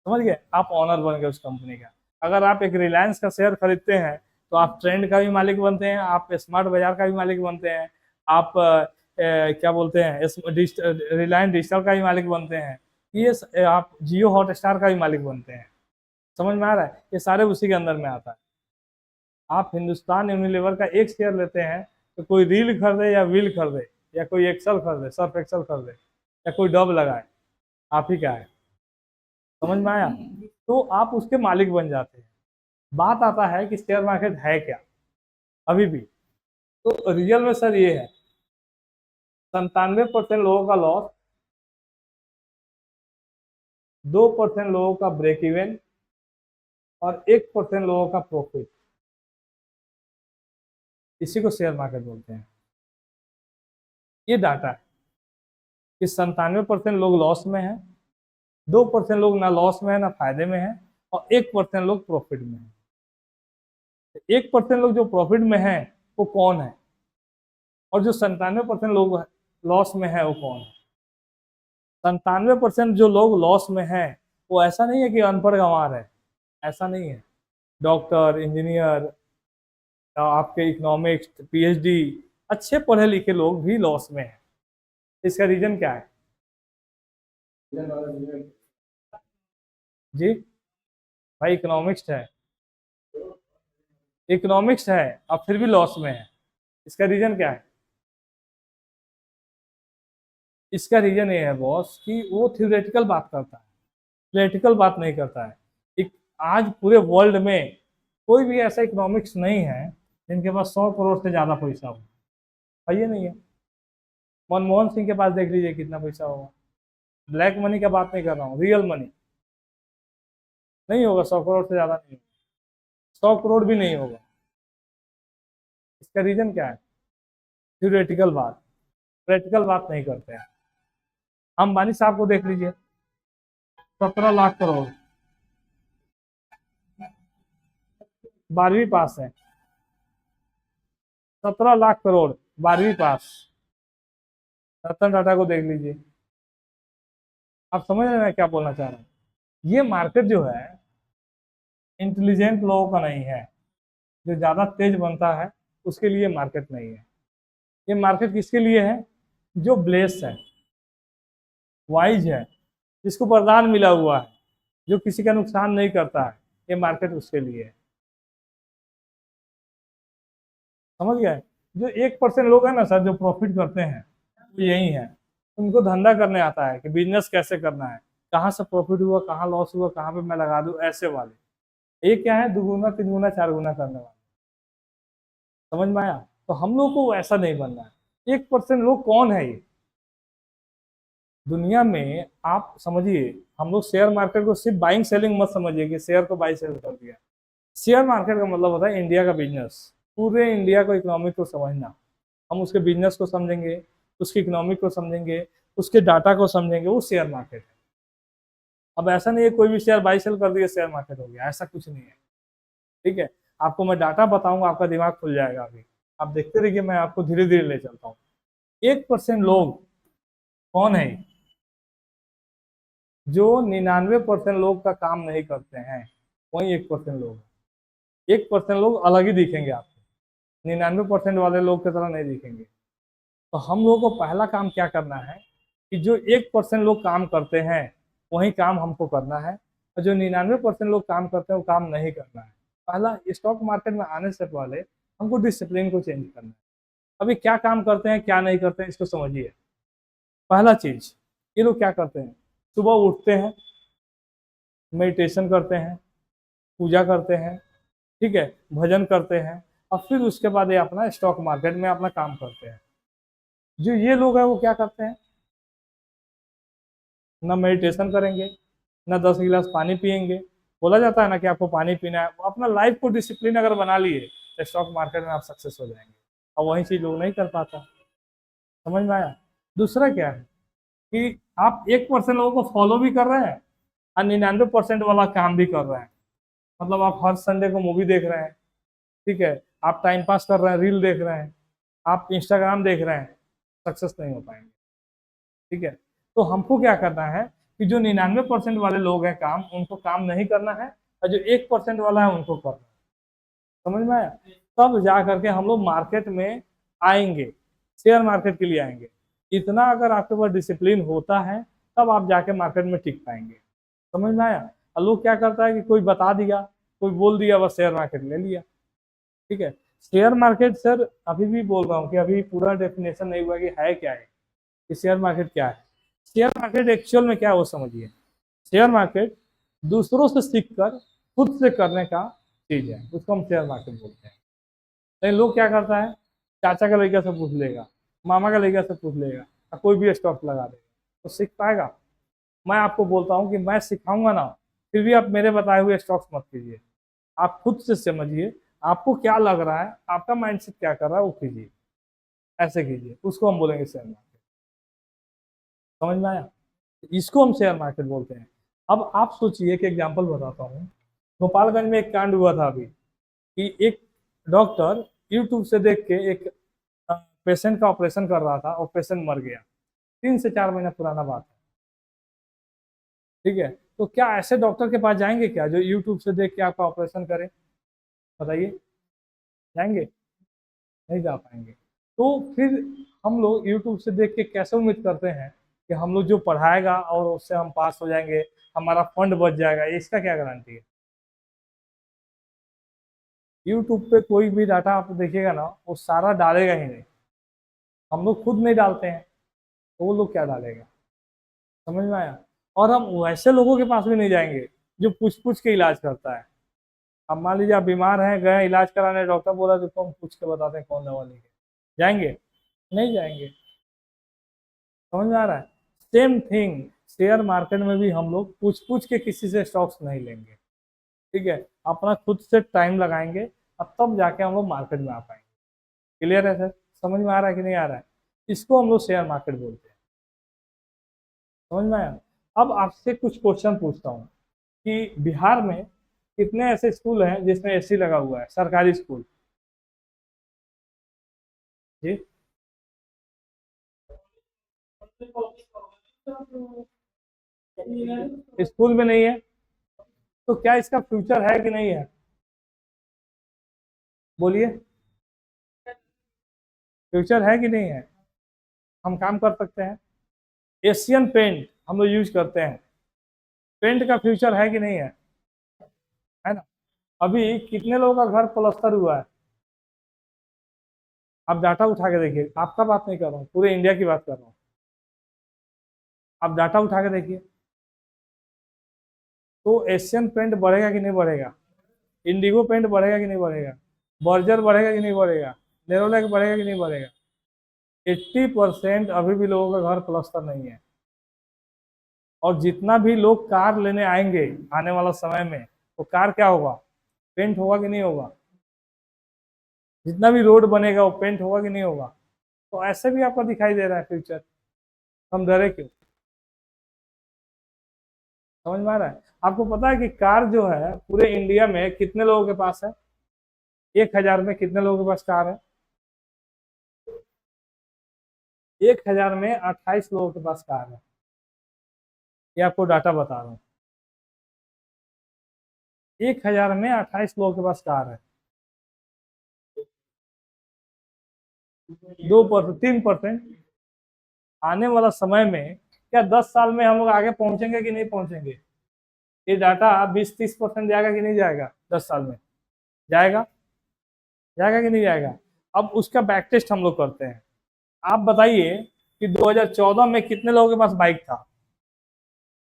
S1: समझ गए, आप ऑनर बन गए उस कंपनी का। अगर आप एक रिलायंस का शेयर खरीदते हैं तो आप ट्रेंड का भी मालिक बनते हैं, आप स्मार्ट बाजार का भी मालिक बनते हैं, आप क्या बोलते हैं, रिलायंस डिजिटल का भी मालिक बनते हैं, आप जियो हॉटस्टार का भी मालिक बनते हैं। समझ में आ रहा है? ये सारे उसी के अंदर में आता है। आप हिंदुस्तान यूनिलीवर का एक शेयर लेते हैं तो कोई रील खरीदे या व्हील खरीदे, या कोई एक्सल खरीदे, सर्फ एक्सल खरीदे, या कोई डब लगाए, आप ही का है। समझ में आया? तो आप उसके मालिक बन जाते हैं। बात आता है कि शेयर मार्केट है क्या अभी भी। तो रियल में सर ये है, 97% लोगों का लॉस, 2% लोगों का ब्रेक इवन, और 1% लोगों का प्रॉफिट। इसी को शेयर मार्केट बोलते हैं। ये डाटा है कि 97% लोग लॉस में है, 2% लोग ना लॉस में है ना फायदे में है, और 1% लोग प्रॉफिट में है। 1% लोग जो प्रॉफिट में है वो कौन है, और जो 97% लोग लॉस में है वो कौन है? 97% जो लोग लॉस में हैं वो ऐसा नहीं है कि अनपढ़ गंवार है, ऐसा नहीं है। डॉक्टर, इंजीनियर, आपके इकोनॉमिक्स, पीएचडी, अच्छे पढ़े लिखे लोग भी लॉस में हैं। इसका रीजन क्या है? जी, भाई इकोनॉमिक्स है, इकोनॉमिक्स है, अब फिर भी लॉस में है। इसका रीजन क्या है? इसका रीजन ये है बॉस कि वो थ्योरेटिकल बात करता है, प्रैक्टिकल बात नहीं करता है। एक, आज पूरे वर्ल्ड में कोई भी ऐसा इकोनॉमिक्स नहीं है जिनके पास 100 करोड़ से ज्यादा पैसा हो, है ये नहीं है। मनमोहन सिंह के पास देख लीजिए कितना पैसा होगा। ब्लैक मनी का बात नहीं कर रहा हूँ, रियल मनी। नहीं होगा, 100 करोड़ से ज्यादा नहीं होगा, 100 करोड़ भी नहीं होगा। इसका रीजन क्या है? थ्योरेटिकल बात, प्रैक्टिकल बात नहीं करते हैं। अंबानी साहब को देख लीजिए, 17 लाख करोड़, 12वीं पास है, 17 लाख करोड़, 12वीं पास। रतन टाटा को देख लीजिए। आप समझ रहे हैं मैं क्या बोलना चाह रहा हूँ? ये मार्केट जो है इंटेलिजेंट लोगों का नहीं है, जो ज्यादा तेज बनता है उसके लिए मार्केट नहीं है। ये मार्केट किसके लिए है? जो ब्लेस है, वाइज है, जिसको वरदान मिला हुआ है, जो किसी का नुकसान नहीं करता है, ये मार्केट उसके लिए है। समझ गए? जो 1% लोग हैं ना सर जो प्रॉफिट करते हैं वो यही है। उनको धंधा करने आता है कि बिजनेस कैसे करना है, कहाँ से प्रॉफिट हुआ, कहाँ लॉस हुआ, कहाँ पे मैं लगा दूं, ऐसे वाले। ये क्या है, दुगुना तिगुना चार गुना करने वाले। समझ में आया? तो हम लोग को ऐसा नहीं बनना है। 1% लोग कौन है ये दुनिया में, आप समझिए। हम लोग शेयर मार्केट को सिर्फ बाइंग सेलिंग मत समझिए कि शेयर को बाई सेल कर दिया। शेयर मार्केट का मतलब होता है इंडिया का बिजनेस, पूरे इंडिया को, इकोनॉमिक को समझना। हम उसके बिजनेस को समझेंगे, उसकी इकोनॉमिक को समझेंगे, उसके डाटा को समझेंगे, वो शेयर मार्केट है। अब ऐसा नहीं है कोई भी शेयर बाई सेल कर दिया शेयर मार्केट हो गया, ऐसा कुछ नहीं है। ठीक है, आपको मैं डाटा बताऊंगा, आपका दिमाग खुल जाएगा। अभी आप देखते रहिए, मैं आपको धीरे धीरे ले चलता हूँ। 1% लोग कौन है जो 99% लोग का काम नहीं करते हैं? वही 1% लोग हैं। 1% लोग अलग ही दिखेंगे आपको, 99% वाले लोग की तरह नहीं दिखेंगे। तो हम लोगों को पहला काम क्या करना है कि जो 1% लोग काम करते हैं वही काम हमको करना है, और जो 99% लोग काम करते हैं वो काम नहीं करना है। पहला, स्टॉक मार्केट में आने से पहले हमको डिसिप्लिन को चेंज करना है। अभी क्या काम करते हैं क्या नहीं करते हैं इसको समझिए। पहला चीज, ये लोग क्या करते हैं, सुबह उठते हैं, मेडिटेशन करते हैं, पूजा करते हैं, ठीक है, भजन करते हैं, और फिर उसके बाद ये अपना स्टॉक मार्केट में अपना काम करते हैं। जो ये लोग हैं वो क्या करते हैं, ना मेडिटेशन करेंगे, ना 10 गिलास पानी पियेंगे। बोला जाता है ना कि आपको पानी पीना है। वो अपना लाइफ को डिसिप्लिन अगर बना लिए तो स्टॉक मार्केट में आप सक्सेस हो जाएंगे, और वही चीज लोग नहीं कर पाता। समझ में आया? दूसरा क्या है कि आप 1% लोगों को फॉलो भी कर रहे हैं और 99% वाला काम भी कर रहे हैं। मतलब आप हर संडे को मूवी देख रहे हैं, ठीक है, आप टाइम पास कर रहे हैं, रील देख रहे हैं, आप इंस्टाग्राम देख रहे हैं, सक्सेस नहीं हो पाएंगे। ठीक है, तो हमको क्या करना है कि जो 99% वाले लोग हैं काम, उनको काम नहीं करना है, और जो 1% वाला है उनको करना है। समझ में आया? तब जा करके हम लोग मार्केट में आएंगे, शेयर मार्केट के लिए आएंगे। इतना अगर आपके पास डिसिप्लिन होता है तब आप जाके मार्केट में टिक पाएंगे। समझ में आया? और लोग क्या करता है कि कोई बता दिया, कोई बोल दिया, बस शेयर मार्केट ले लिया। ठीक है, शेयर मार्केट सर अभी भी बोल रहा हूँ कि अभी पूरा डेफिनेशन नहीं हुआ कि है क्या है, कि शेयर मार्केट क्या है। शेयर मार्केट एक्चुअल में क्या है वो समझिए। शेयर मार्केट दूसरों से सीखकर खुद से करने का चीज है, उसको हम शेयर मार्केट बोलते हैं। लेकिन लोग क्या करता है, चाचा का लड़का से पूछ लेगा, मामा का लड़का से पूछ लेगा, और कोई भी स्टॉक लगा देगा, तो सीख पाएगा? मैं आपको बोलता हूँ कि मैं सिखाऊंगा ना, फिर भी आप मेरे बताए हुए स्टॉक्स मत कीजिए। आप खुद से समझिए, आपको क्या लग रहा है, आपका माइंडसेट क्या कर रहा है, वो कीजिए, ऐसे कीजिए, उसको हम बोलेंगे शेयर मार्केट। समझ में आया? इसको हम शेयर मार्केट बोलते हैं। अब आप सोचिए कि एग्जांपल बताता हूँ। गोपालगंज में एक कांड हुआ था अभी, कि एक डॉक्टर यूट्यूब से देख के एक पेशेंट का ऑपरेशन कर रहा था और पेशेंट मर गया। 3 से 4 महीना पुराना बात है। ठीक है, तो क्या ऐसे डॉक्टर के पास जाएंगे क्या जो यूट्यूब से देख के आपका ऑपरेशन करे? बताइए, जाएंगे? नहीं जा पाएंगे। तो फिर हम लोग यूट्यूब से देख के कैसे उम्मीद करते हैं कि हम लोग जो पढ़ाएगा और उससे हम पास हो जाएंगे, हमारा फंड बच जाएगा? इसका क्या गारंटी है? यूट्यूब पे कोई भी डाटा आप देखिएगा ना, वो सारा डालेगा ही नहीं। हम लोग खुद नहीं डालते हैं, तो वो लोग क्या डालेगा? समझ में आया? और हम वैसे लोगों के पास भी नहीं जाएंगे जो पूछ पूछ के इलाज करता है। अब मान लीजिए आप बीमार हैं, गए इलाज कराने, डॉक्टर बोला तो हम पूछ के बताते हैं कौन दवा लेंगे, जाएंगे? नहीं जाएंगे। समझ में आ रहा है? सेम थिंग शेयर मार्केट में भी हम लोग पूछ पूछ के किसी से स्टॉक्स नहीं लेंगे। ठीक है, अपना खुद से टाइम लगाएंगे, और तब जाके हम लोग मार्केट में आ पाएंगे। क्लियर है सर? समझ में आ रहा है कि नहीं आ रहा है? इसको हम लोग शेयर मार्केट बोलते हैं। समझ में आया? अब आपसे कुछ क्वेश्चन पूछता हूँ कि बिहार में कितने ऐसे स्कूल हैं जिसमें एसी लगा हुआ है, सरकारी स्कूल? जी, स्कूल में नहीं है? तो क्या इसका फ्यूचर है कि नहीं है? बोलिए, फ्यूचर है कि नहीं है? हम काम कर सकते हैं। एशियन पेंट हम लोग यूज करते हैं, पेंट का फ्यूचर है कि नहीं है? है ना? अभी कितने लोगों का घर प्लास्टर हुआ है? आप डाटा उठा के देखिए, आपका बात नहीं कर रहा हूँ, पूरे इंडिया की बात कर रहा हूँ। आप डाटा उठा के देखिए, तो एशियन पेंट बढ़ेगा कि नहीं बढ़ेगा, इंडिगो पेंट बढ़ेगा कि नहीं बढ़ेगा, बर्जर बढ़ेगा कि नहीं बढ़ेगा, नेरोलैक बढ़ेगा कि नहीं बढ़ेगा। 80% अभी भी लोगों का घर प्लास्टर नहीं है। और जितना भी लोग कार लेने आएंगे आने वाला समय में, वो कार क्या होगा, पेंट होगा कि नहीं होगा। जितना भी रोड बनेगा वो पेंट होगा कि नहीं होगा। तो ऐसे भी आपको दिखाई दे रहा है फ्यूचर, हम डरे क्यों। समझ में आ रहा है। आपको पता है कि कार जो है पूरे इंडिया में कितने लोगों के पास है, 1,000 में कितने लोगों के पास कार है। 1,000 में 28 लोगों के पास कार है। ये आपको डाटा बता रहा हूँ, 1,000 में 28 लोगों के पास कार है। 2%, 3%। आने वाला समय में क्या 10 साल में हम लोग आगे पहुंचेंगे कि नहीं पहुंचेंगे। ये डाटा 20-30% जाएगा कि नहीं जाएगा 10 साल में, जाएगा, जाएगा कि नहीं जाएगा। अब उसका बैक टेस्ट हम लोग करते हैं। आप बताइए कि 2014 में कितने लोगों के पास बाइक था,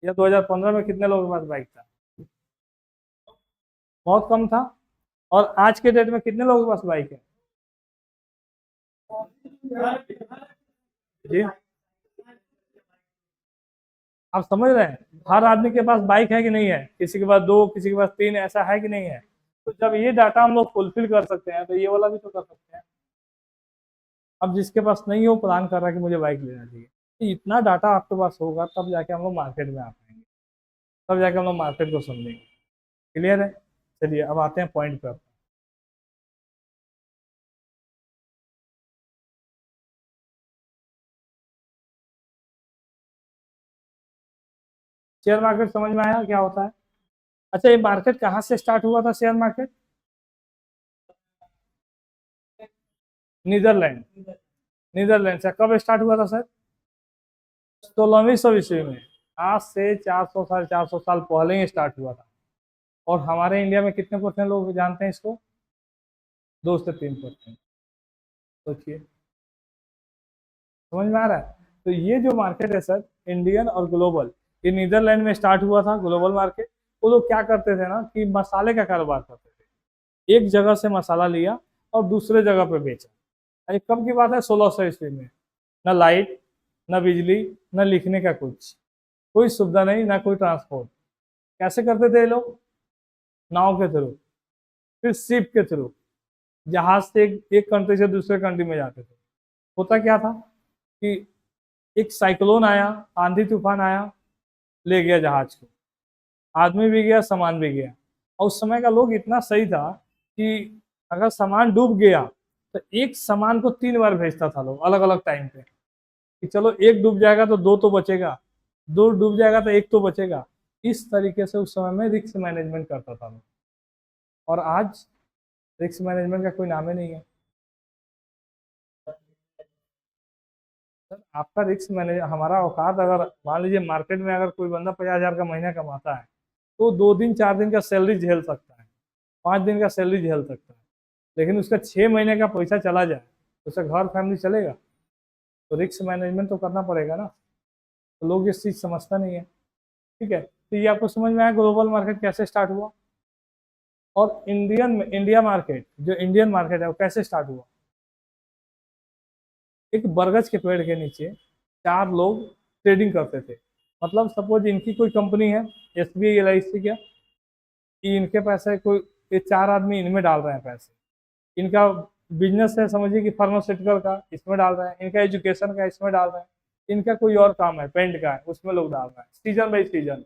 S1: या 2015 में कितने लोगों के पास बाइक था। बहुत कम था। और आज के डेट में कितने लोगों के पास बाइक है। जी, आप समझ रहे हैं। हर आदमी के पास बाइक है कि नहीं है, किसी के पास 2, किसी के पास 3, ऐसा है कि नहीं है। तो जब ये डाटा हम लोग फुलफिल कर सकते हैं तो ये वाला भी तो कर सकते हैं। अब जिसके पास नहीं हो प्लान कर रहा है कि मुझे बाइक लेना चाहिए, तो इतना डाटा आपके पास होगा तब जाके हम लोग मार्केट में आ पाएंगे, तब जाके हम लोग मार्केट को समझेंगे। क्लियर है। चलिए अब आते हैं पॉइंट पर। शेयर मार्केट समझ में आया क्या होता है। अच्छा, ये मार्केट कहाँ से स्टार्ट हुआ था, शेयर मार्केट। नीदरलैंड, नीदरलैंड से कब स्टार्ट हुआ था सर। 16वीं 100 ईस्वी में। आज से 400 साल 450 साल पहले ही स्टार्ट हुआ था। और हमारे इंडिया में कितने परसेंट लोग जानते हैं इसको, 2 से 3%। सोचिए, समझ में आ रहा है। तो ये जो मार्केट है सर, इंडियन और ग्लोबल, ये नीदरलैंड में स्टार्ट हुआ था ग्लोबल मार्केट। वो लोग क्या करते थे ना कि मसाले का कारोबार करते थे। एक जगह से मसाला लिया और दूसरे जगह पे बेचा। ये कब की बात है, 1600 ईस्वी में। न लाइट, न बिजली, न लिखने का कुछ, कोई सुविधा नहीं, ना कोई ट्रांसपोर्ट। कैसे करते थे ये लोग, नाव के थ्रू, फिर शिप के थ्रू, जहाज से एक कंट्री से दूसरे कंट्री में जाते थे। होता क्या था कि एक साइक्लोन आया, आंधी तूफान आया, ले गया जहाज को, आदमी भी गया, सामान भी गया। और उस समय का लोग इतना सही था कि अगर सामान डूब गया तो एक सामान को 3 बार भेजता था लोग, अलग अलग टाइम पे। कि चलो एक डूब जाएगा तो दो तो बचेगा, दो डूब जाएगा तो एक तो बचेगा। इस तरीके से उस समय में रिस्क मैनेजमेंट करता था लोग। और आज रिस्क मैनेजमेंट का कोई नाम ही नहीं है। सर आपका रिस्क मैनेज, हमारा औकात, अगर मान लीजिए मार्केट में अगर कोई बंदा 50,000 का महीना कमाता है, तो 2 दिन 4 दिन का सैलरी झेल सकता है, 5 दिन का सैलरी झेल सकता है। लेकिन उसका 6 महीने का पैसा चला जाए तो उसका घर फैमिली चलेगा। तो रिस्क मैनेजमेंट तो करना पड़ेगा ना। तो लोग इस चीज समझता नहीं है। ठीक है, तो ये आपको समझ में आया ग्लोबल मार्केट कैसे स्टार्ट हुआ। और इंडिया मार्केट, जो इंडियन मार्केट है वो कैसे स्टार्ट हुआ। एक बरगद के पेड़ के नीचे 4 लोग ट्रेडिंग करते थे। मतलब सपोज इनकी कोई कंपनी है, SBI LIC क्या, कि इनके पैसे कोई, ये 4 आदमी इनमें डाल रहे हैं पैसे। इनका बिजनेस है, समझिए कि फार्मास्यूटिकल का, इसमें डाल रहे हैं। इनका एजुकेशन का, इसमें डाल रहे हैं। इनका कोई और काम है, पेंट का है, उसमें लोग डाल रहे हैं, सीजन बाई सीजन।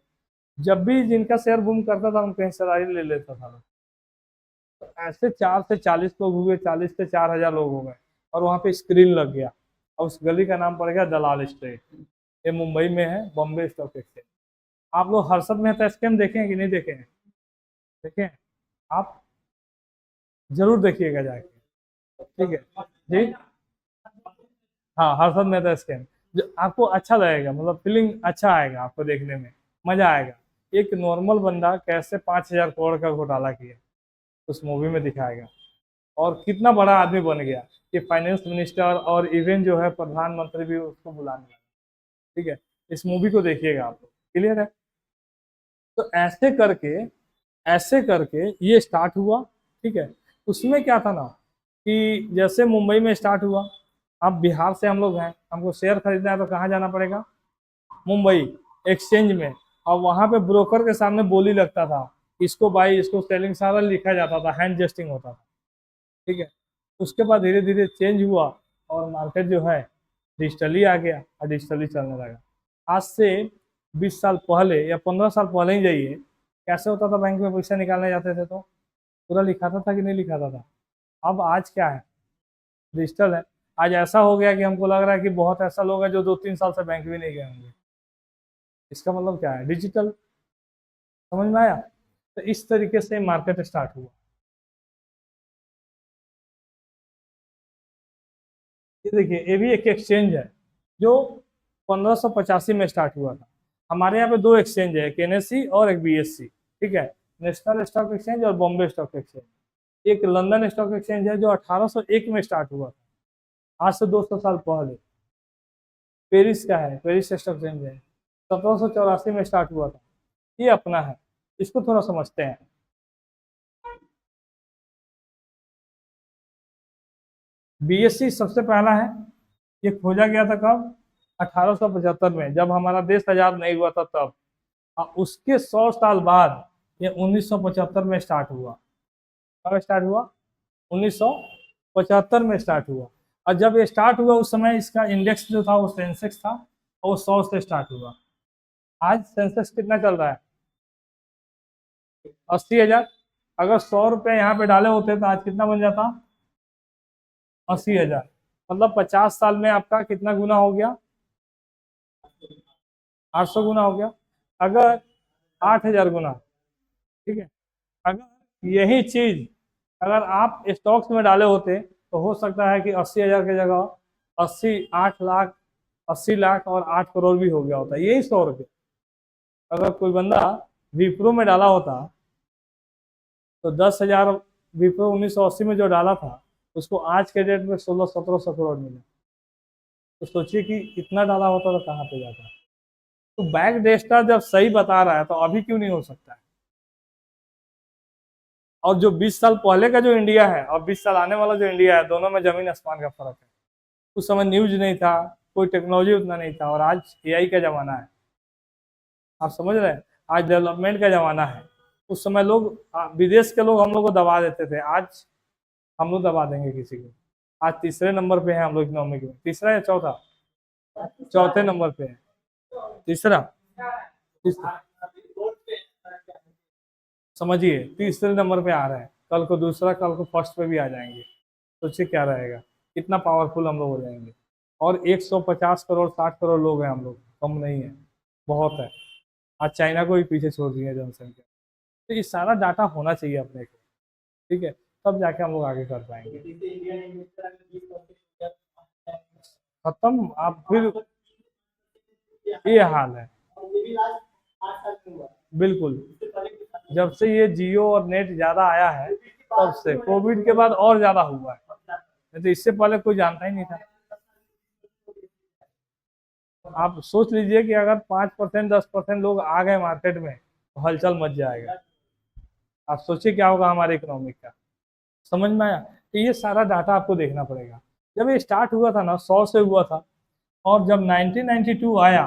S1: जब भी जिनका शेयर बूम करता था उनके हिस्सेदारी ले लेता था लोग। तो ऐसे 4 से 40 लोग हुए, 40 से 4,000 लोग हो गए। और वहां पे स्क्रीन लग गया। और उस गली का नाम पड़ गया दलाल स्ट्रीट। ये मुंबई में है, बॉम्बे स्टॉक एक्सचेंज। आप लोग हर्षद मेहता स्कैम देखे हैं कि नहीं देखे हैं, देखे हैं आप, जरूर देखिएगा जाके। ठीक है जी। हाँ, हर्षद मेहता स्कैम, जो आपको अच्छा लगेगा, मतलब फीलिंग अच्छा आएगा आपको देखने में, मजा आएगा। एक नॉर्मल बंदा कैसे 5,000 करोड़ का घोटाला किया, उस मूवी में दिखाएगा। और कितना बड़ा आदमी बन गया। कि फाइनेंस मिनिस्टर और इवन जो है प्रधानमंत्री भी उसको बुलाने वाले। ठीक है, इस मूवी को देखिएगा आप लोग, क्लियर है। तो ऐसे करके ये स्टार्ट हुआ। ठीक है, उसमें क्या था ना कि जैसे मुंबई में स्टार्ट हुआ, अब बिहार से हम लोग हैं, हमको शेयर खरीदना है तो कहाँ जाना पड़ेगा? मुंबई एक्सचेंज में। और वहां पे ब्रोकर के सामने बोली लगता था, इसको बाई इसको सेलिंग सारा लिखा जाता था, हैंड जेस्टिंग होता था। ठीक है, उसके बाद धीरे धीरे चेंज हुआ और मार्केट जो है डिजिटली आ गया और डिजिटली चलने लगा। आज से 20 साल पहले या 15 साल पहले ही जाइए, कैसे होता था? बैंक में पैसा निकालने जाते थे तो पूरा लिखाता था कि नहीं लिखाता था? अब आज क्या है? डिजिटल है। आज ऐसा हो गया कि हमको लग रहा है कि बहुत ऐसा लोग हैं जो 2-3 साल से बैंक भी नहीं गए होंगे। इसका मतलब क्या है? डिजिटल। समझ में आया? तो इस तरीके से मार्केट स्टार्ट हुआ। ये देखिए, ये भी एक एक्सचेंज है जो 1585 में स्टार्ट हुआ था। हमारे यहाँ पे दो एक्सचेंज है, एक एनएससी और एक बीएससी। ठीक है, नेशनल स्टॉक एक्सचेंज और बॉम्बे स्टॉक एक्सचेंज। एक लंदन स्टॉक एक्सचेंज है जो 1801 में स्टार्ट हुआ था, आज से 200 साल पहले। पेरिस का है, पेरिस स्टॉक एक्सचेंज है, 1784 में स्टार्ट हुआ था। ये अपना है, इसको थोड़ा समझते हैं। बीएससी सबसे पहला है, ये खोजा गया था कब? 1875 में, जब हमारा देश आजाद नहीं हुआ था तब। और उसके 100 साल बाद ये 1975 में स्टार्ट हुआ। कब स्टार्ट हुआ? 1975 में स्टार्ट हुआ। और जब ये स्टार्ट हुआ उस समय इसका इंडेक्स जो था वो सेंसेक्स था, और वो 100 से स्टार्ट हुआ। आज सेंसेक्स कितना चल रहा है? 80,000। अगर 100 रुपये यहाँ पे डाले होते तो आज कितना बन जाता? 80,000। मतलब 50 साल में आपका कितना गुना हो गया? 800 गुना हो गया। अगर 8,000 गुना। ठीक है, अगर यही चीज अगर आप स्टॉक्स में डाले होते तो हो सकता है कि 80,000 की जगह 8 लाख, 80 लाख और 8 करोड़ भी हो गया होता, यही 100 रुपये। अगर कोई बंदा विप्रो में डाला होता तो 10,000 विप्रो 1980 में जो डाला था उसको आज के डेट में 16-1700 करोड़ मिला। तो सोचिए कि इतना डाला होता तो कहाँ पे जाता। तो बैक डेटा जब सही बता रहा है तो अभी क्यों नहीं हो सकता है? और जो 20 साल पहले का जो इंडिया है और 20 साल आने वाला जो इंडिया है, दोनों में जमीन आसमान का फर्क है। उस समय न्यूज नहीं था, कोई टेक्नोलॉजी उतना नहीं था, और आज एआई का जमाना है। आप समझ रहे हैं? आज डेवलपमेंट का जमाना है। उस समय लोग विदेश के लोग हम लोग को दबा देते थे, आज हम लोग दबा देंगे किसी को। आज तीसरे नंबर पे है हम लोग इकोनॉमिक में, तीसरा या चौथा? चौथे नंबर पे है। तीसरा, तीसरा। समझिए, तीसरे नंबर पे आ रहे हैं, कल को दूसरा, कल को फर्स्ट पे भी आ जाएंगे। सोचिए क्या रहेगा, कितना पावरफुल हम लोग हो जाएंगे। और 150 करोड़ 60 करोड़ लोग हैं हम लोग, कम नहीं है, बहुत है। आज चाइना को भी पीछे छोड़ दिया है जनसंख्या। तो ये सारा डाटा होना चाहिए अपने को। ठीक है, तब जाके हम लोग आगे कर पाएंगे। खत्म, आप फिर ये हाल है। बिल्कुल, जब से ये जियो और नेट ज्यादा आया है तब से, कोविड के बाद और ज्यादा हुआ है, नहीं तो इससे पहले कोई जानता ही नहीं था। आप सोच लीजिए कि अगर 5% 10% लोग आ गए मार्केट में तो हलचल मच जाएगा। आप सोचिए क्या होगा हमारे इकोनॉमिक का। समझ में आया? तो ये सारा डाटा आपको देखना पड़ेगा। जब ये स्टार्ट हुआ था ना, 100 से हुआ था, और जब 1992 आया,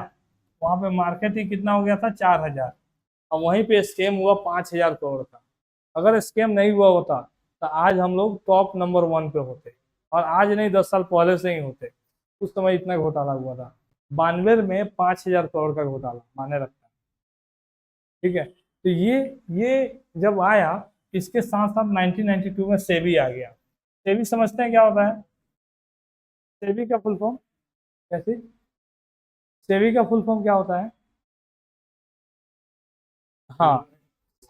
S1: वहां पे मार्केट ही कितना हो गया था? 4,000। और वहीं पे स्कैम हुआ 5,000 करोड़ का। अगर स्कैम नहीं हुआ होता तो आज हम लोग टॉप नंबर 1 पे होते, और आज नहीं 10 साल पहले से ही होते। उस समय इतना घोटाला हुआ था, 92 में 5,000 करोड़ का घोटाला माने रखता है। ठीक है, तो ये जब आया, इसके साथ साथ 1992 में सेबी आ गया। सेबी समझते हैं क्या होता है? सेबी का फुल फॉर्म कैसे? सेबी का फुल फॉर्म क्या होता है? हाँ,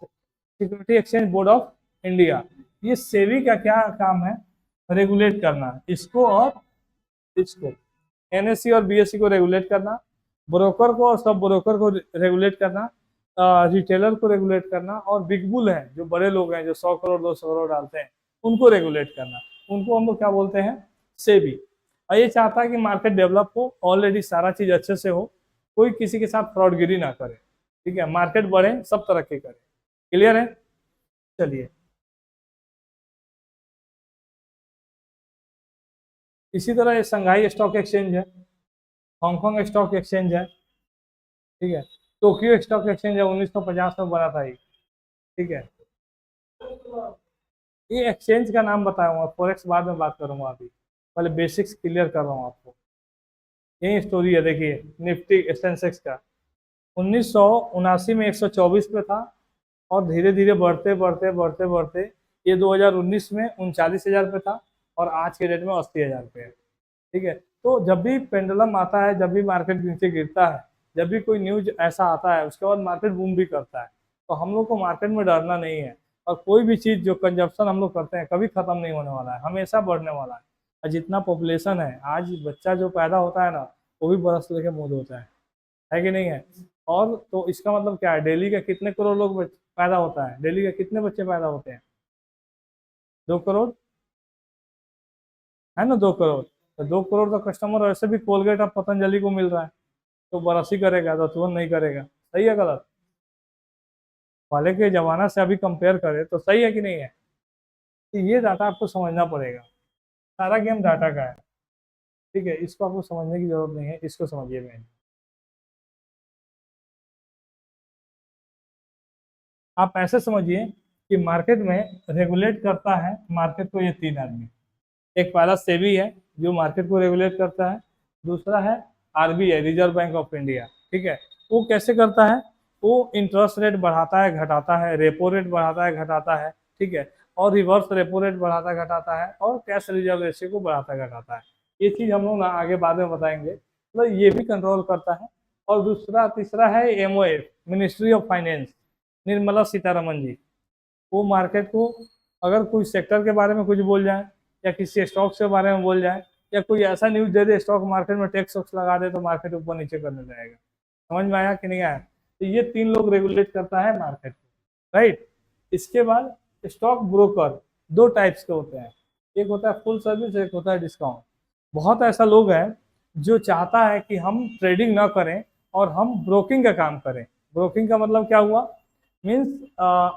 S1: security exchange board of India. ये सेबी का क्या काम है? रेगुलेट करना इसको और इसको, एनएससी और बीएससी को रेगुलेट करना, ब्रोकर को और सब ब्रोकर को रेगुलेट करना, रिटेलर को रेगुलेट करना, और बिग बुल हैं जो बड़े लोग हैं जो 100 करोड़ 200 करोड़ डालते हैं, उनको रेगुलेट करना। उनको हम लोग क्या बोलते हैं? सेबी। और ये चाहता है कि मार्केट डेवलप हो, ऑलरेडी सारा चीज अच्छे से हो, कोई किसी के साथ फ्रॉडगिरी ना करे, ठीक है, मार्केट बढ़े, सब तरक्की करे। क्लियर है? चलिए, इसी तरह ये संघाई स्टॉक एक्सचेंज है, हांगकांग स्टॉक एक्सचेंज है, ठीक है, टोक्यो स्टॉक एक्सचेंज है, 1950 में बना था ये, ठीक है। ये एक्सचेंज का नाम बताऊंगा, फॉरेक्स बाद में बात करूंगा, अभी पहले बेसिक्स क्लियर कर रहा हूँ आपको। यही स्टोरी है, देखिए निफ्टी सेंसेक्स का 1979 में 124 पे था, और धीरे धीरे बढ़ते बढ़ते बढ़ते बढ़ते ये 2019 में 39,000 पे था, और आज के डेट में 80,000 पे है, ठीक है। तो जब भी पेंडुलम आता है, जब भी मार्केट नीचे गिरता है, जब भी कोई न्यूज ऐसा आता है, उसके बाद मार्केट बूम भी करता है। तो हम लोग को मार्केट में डरना नहीं है, और कोई भी चीज जो कंजप्शन हम लोग करते हैं कभी खत्म नहीं होने वाला है, हमेशा बढ़ने वाला है। और जितना पॉपुलेशन है, आज बच्चा जो पैदा होता है ना, वो भी बरस लेके मौत होता है कि नहीं है? और तो इसका मतलब क्या है, डेली का कितने करोड़ लोग पैदा होता है, डेली के कितने बच्चे पैदा होते हैं? 2 करोड़, है ना, 2 करोड़। तो 2 करोड़ का कस्टमर ऐसे भी कोलगेट अब पतंजलि को मिल रहा है, तो बरसी करेगा तो तुरंत नहीं करेगा, सही है गलत? पहले के जमाना से अभी कंपेयर करें तो सही है कि नहीं है? तो ये डाटा आपको समझना पड़ेगा, सारा गेम डाटा का है, ठीक है, इसको आपको समझने की जरूरत नहीं है, इसको समझिए। मैं, आप ऐसे समझिए कि मार्केट में रेगुलेट करता है मार्केट को ये तीन आदमी। एक पहला सेबी है, जो मार्केट को रेगुलेट करता है। दूसरा है RBI, reserve bank of India, ठीक है। वो कैसे करता है? वो इंटरेस्ट रेट बढ़ाता है घटाता है, रेपो रेट बढ़ाता है घटाता है, ठीक है, और रिवर्स रेपो रेट बढ़ाता घटाता है, और कैश रिजर्व रेशियो को बढ़ाता घटाता है। ये चीज हम लोग ना आगे बाद में बताएंगे, मतलब ये भी कंट्रोल करता है। और दूसरा तीसरा है MOF, ministry of finance, Nirmala Sitharaman ji. वो मार्केट को, अगर कोई सेक्टर के बारे में कुछ बोल जाए, या किसी स्टॉक के बारे में बोल जाए, या कोई ऐसा न्यूज दे दे स्टॉक मार्केट में टैक्स वैक्स लगा दे, तो मार्केट ऊपर नीचे करने जाएगा। समझ में आया कि नहीं आया? तो ये तीन लोग रेगुलेट करता है मार्केट को, राइट। इसके बाद स्टॉक ब्रोकर दो टाइप्स के होते हैं, एक होता है फुल सर्विस, एक होता है डिस्काउंट। बहुत ऐसा लोग हैं जो चाहता है कि हम ट्रेडिंग ना करें और हम ब्रोकिंग का काम करें। ब्रोकिंग का मतलब क्या हुआ? मीन्स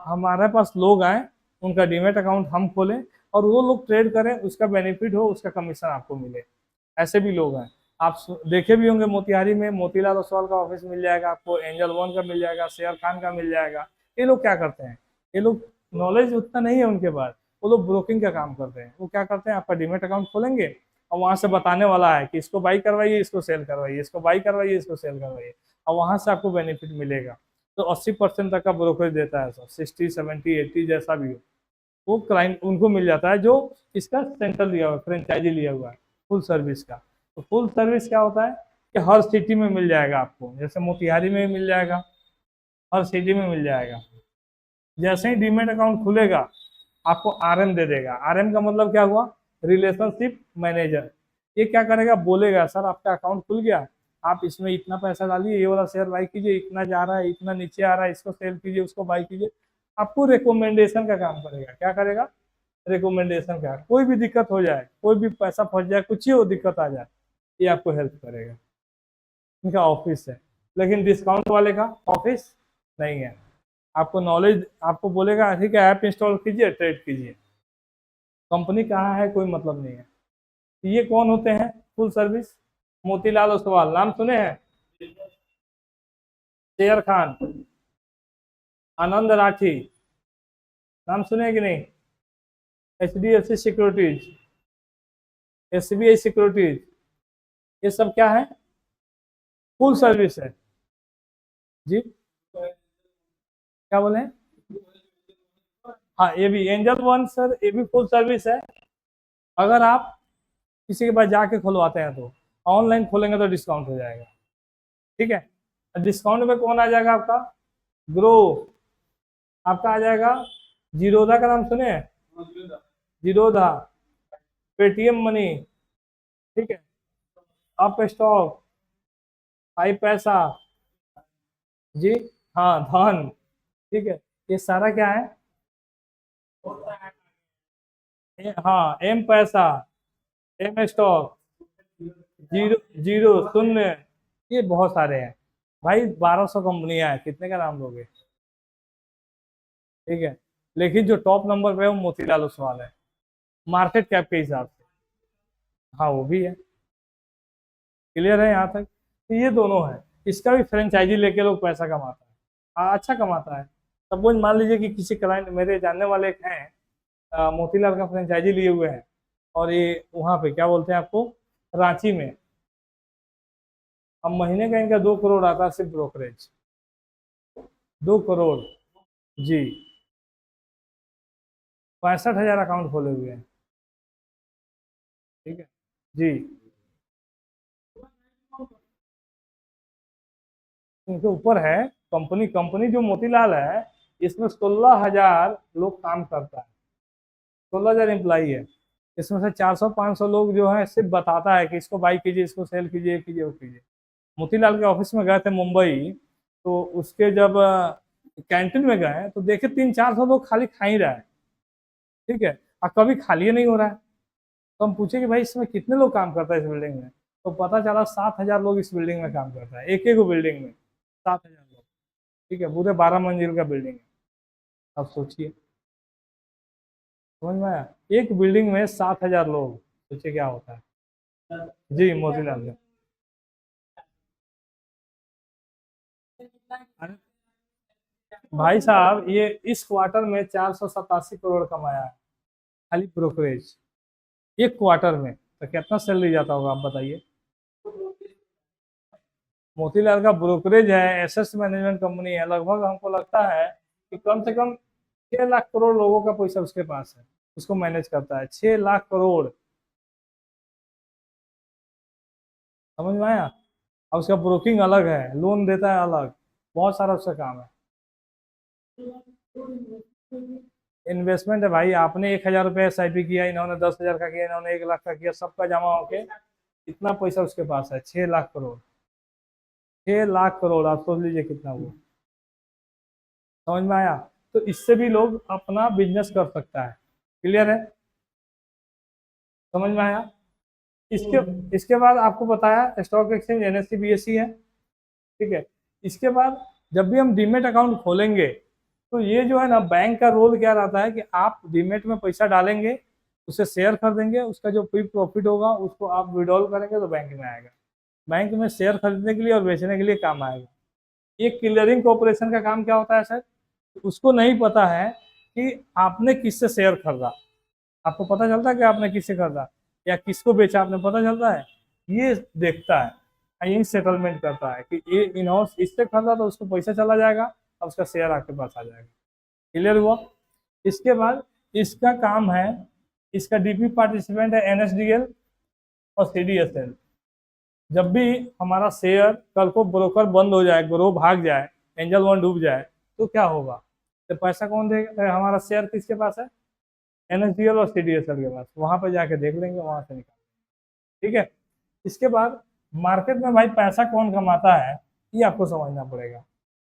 S1: हमारे पास लोग आए, उनका डीमेट अकाउंट हम खोलें, और वो लोग ट्रेड करें, उसका बेनिफिट हो, उसका कमीशन आपको मिले। ऐसे भी लोग हैं। आप देखे भी होंगे, मोतिहारी में मोतीलाल ओसवाल का ऑफिस मिल जाएगा आपको, एंजल वन का मिल जाएगा, शेयर खान का मिल जाएगा। ये लोग क्या करते हैं? ये लोग, नॉलेज उतना नहीं है उनके पास, वो लोग ब्रोकिंग का काम करते हैं। वो क्या करते हैं, आपका डीमेट अकाउंट खोलेंगे, और वहां से बताने वाला है कि इसको बाई करवाइए, इसको सेल करवाइए, इसको बाई करवाइए, इसको सेल करवाइए, और वहां से आपको बेनिफिट मिलेगा। तो 80% तक का ब्रोकरेज देता है सर, 60, 70, 80 जैसा भी हो, वो क्लाइंट उनको मिल जाता है जो इसका सेंटर लिया हुआ, फ्रेंचाइजी लिया हुआ है फुल सर्विस का। तो फुल सर्विस क्या होता है कि हर सिटी में मिल जाएगा आपको, जैसे मोतिहारी में मिल जाएगा, हर सिटी में मिल जाएगा। जैसे ही डीमेट अकाउंट खुलेगा, आपको आरएम दे देगा। आरएम का मतलब क्या हुआ? Relationship manager. ये क्या करेगा? बोलेगा सर आपका अकाउंट खुल गया, आप इसमें इतना पैसा डालिए, ये वाला शेयर बाई कीजिए, इतना जा रहा है, इतना नीचे आ रहा है, इसको सेल कीजिए, उसको बाई कीजिए। आपको रिकमेंडेशन का काम करेगा। क्या करेगा? रिकमेंडेशन का। कोई भी दिक्कत हो जाए, कोई भी पैसा फंस जाए, कुछ ही वो दिक्कत आ जाए, ये आपको हेल्प करेगा। इनका ऑफिस है। लेकिन डिस्काउंट वाले का ऑफिस नहीं है। आपको नॉलेज, आपको बोलेगा ठीक है ऐप इंस्टॉल कीजिए, ट्रेड कीजिए, कंपनी कहाँ है कोई मतलब नहीं है। ये कौन होते हैं फुल सर्विस? मोतीलाल ओसवाल, नाम सुने हैं? शेयर खान, आनंद राठी, नाम सुने हैं कि नहीं? HDFC सिक्योरिटीज, SBI सिक्योरिटीज, ये सब क्या है? फुल सर्विस है। जी, क्या बोले? हाँ, ये भी एंजल वन सर, ये भी फुल सर्विस है। अगर आप किसी के पास जाके खुलवाते हैं, तो ऑनलाइन खोलेंगे तो डिस्काउंट हो जाएगा, ठीक है। डिस्काउंट में कौन आ जाएगा आपका? ग्रो, आपका आ जाएगा। जीरोधा का नाम सुने हैं? जीरोधा, पेटीएम मनी, ठीक है, अप स्टॉक, आई पैसा, जी, हाँ धन, ठीक है। ये सारा क्या है? हाँ, एम पैसा, एम स्टॉक, जीरो जीरो, शून्य, ये बहुत सारे हैं भाई। 1200 कंपनियां हैं, कितने का नाम लोगे? ठीक है, लेकिन जो टॉप नंबर पे है वो मोतीलाल ओसवाल है, मार्केट कैप के हिसाब से। हाँ वो भी है। क्लियर है यहाँ तक? तो ये दोनों है। इसका भी फ्रेंचाइजी लेके लोग पैसा कमाता है। हाँ अच्छा कमाता है। सपोज मान लीजिए कि किसी क्लाइंट, मेरे जानने वाले एक हैं, मोतीलाल का फ्रेंचाइजी लिए हुए हैं, और ये वहाँ पे क्या बोलते हैं आपको, रांची में। अब महीने का इनका 2 करोड़ आता है सिर्फ ब्रोकरेज। 2 करोड़। जी। 65,000 अकाउंट खोले हुए हैं। ठीक है। जी। इनके ऊपर है। कंपनी कंपनी जो मोतीलाल है, इसमें 16,000 लोग काम करता है। 16,000 एम्प्लाई है। इसमें से 400-500 लोग जो है सिर्फ बताता है कि इसको बाई कीजिए, इसको सेल कीजिए, ये कीजिए, वो कीजिए। मोतीलाल के ऑफिस में गए थे मुंबई, तो उसके जब कैंटीन में गए तो देखे 300-400 लोग खाली खा ही रहा है। ठीक है। और कभी खाली नहीं हो रहा है। तो हम पूछे कि भाई इसमें कितने लोग काम करता है इस बिल्डिंग में, तो पता चला 7,000 लोग इस बिल्डिंग में काम करता है, एक एक बिल्डिंग में 7,000 लोग। ठीक है, पूरे 12 मंजिल का बिल्डिंग है। अब सोचिए, समझ में आया? एक बिल्डिंग में 7,000 लोग, सोचिए क्या होता है। जी मोतीलाल में। अरे भाई साहब, ये इस क्वार्टर में 487 करोड़ कमाया है, खाली ब्रोकरेज, एक क्वार्टर में। तो कितना सैलरी जाता होगा आप बताइए। मोतीलाल का ब्रोकरेज है, एसेट मैनेजमेंट कंपनी है, लगभग हमको लगता है कि कम से कम 6 लाख करोड़ लोगों का पैसा उसके पास है, उसको मैनेज करता है। 6 लाख करोड़, समझ में आया? और उसका ब्रोकिंग अलग है, लोन देता है अलग, बहुत सारा उसका काम है। इन्वेस्टमेंट है भाई, आपने 1,000 रुपये SIP किया, इन्होंने 10,000 का किया, इन्होंने 1 लाख का किया, सबका जमा होके इतना पैसा उसके पास है, 6 लाख करोड़। 6 लाख करोड़, आप सोच लीजिए कितना वो। समझ में आया? तो इससे भी लोग अपना बिजनेस कर सकता है। क्लियर है? समझ में आया? इसके इसके बाद आपको बताया स्टॉक एक्सचेंज NSE BSE है। ठीक है। इसके बाद जब भी हम डीमेट अकाउंट खोलेंगे, तो ये जो है ना, बैंक का रोल क्या रहता है कि आप डीमेट में पैसा डालेंगे, उसे शेयर खरीदेंगे, उसका जो भी प्रॉफिट होगा उसको आप विड्रॉल करेंगे तो बैंक में आएगा। बैंक में शेयर खरीदने के लिए और बेचने के लिए काम आएगा। ये क्लियरिंग कॉर्पोरेशन का काम क्या होता है सर? उसको नहीं पता है कि आपने किससे शेयर खरीदा। आपको पता चलता है कि आपने किससे खरीदा या किसको बेचा, आपने पता चलता है? ये देखता है, यही सेटलमेंट करता है कि ये इनहाउस इससे खरीदा तो उसको पैसा चला जाएगा और उसका शेयर आपके पास आ जाएगा। क्लियर हुआ? इसके बाद इसका काम है, इसका DP पार्टिसिपेंट है NSDL और CDSL। जब भी हमारा शेयर कल को ब्रोकर बंद हो जाए, ग्रो भाग जाए, एंजल वन डूब जाए, तो क्या होगा? तो पैसा कौन देगा? हमारा शेयर किसके पास है? NSDL और CDSL के पास। वहां पर जाके देख लेंगे, वहां से निकाल। ठीक है। इसके बाद मार्केट में भाई पैसा कौन कमाता है, ये आपको समझना पड़ेगा।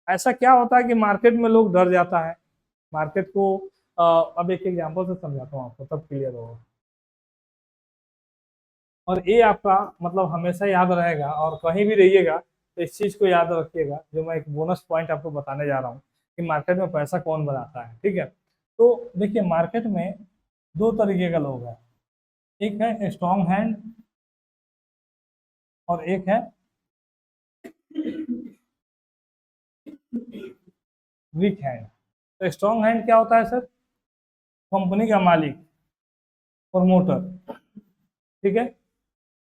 S1: ऐसा क्या होता है कि मार्केट में लोग डर जाता है मार्केट को। अब एक एग्जांपल से समझाता हूँ आपको, तब क्लियर होगा। और ये आपका मतलब हमेशा याद रहेगा, और कहीं भी रहिएगा तो इस चीज को याद रखिएगा, जो मैं एक बोनस पॉइंट आपको बताने जा रहा हूँ कि मार्केट में पैसा कौन बनाता है। ठीक है। तो देखिए, मार्केट में दो तरीके का लोग हैं। एक है स्ट्रॉन्ग हैंड, और एक है वीक हैंड। तो स्ट्रॉन्ग हैंड क्या होता है सर? कंपनी का मालिक, प्रमोटर। ठीक है।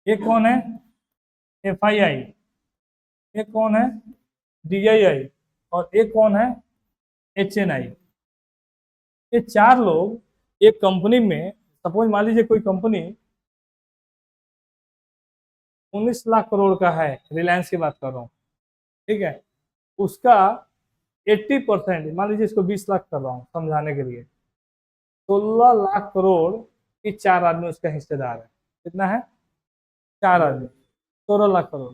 S1: एक कौन है? FII। एक कौन है? DII। और एक कौन है? HNI। ये चार लोग एक कंपनी में, सपोज मान लीजिए कोई कंपनी 19 लाख करोड़ का है, रिलायंस की बात कर रहा हूँ। ठीक है। उसका 80%, मान लीजिए इसको 20 लाख कर रहा हूँ समझाने के लिए, 16 लाख करोड़ की चार आदमी उसका हिस्सेदार है। कितना है? चार आदमी, 16 लाख करोड़।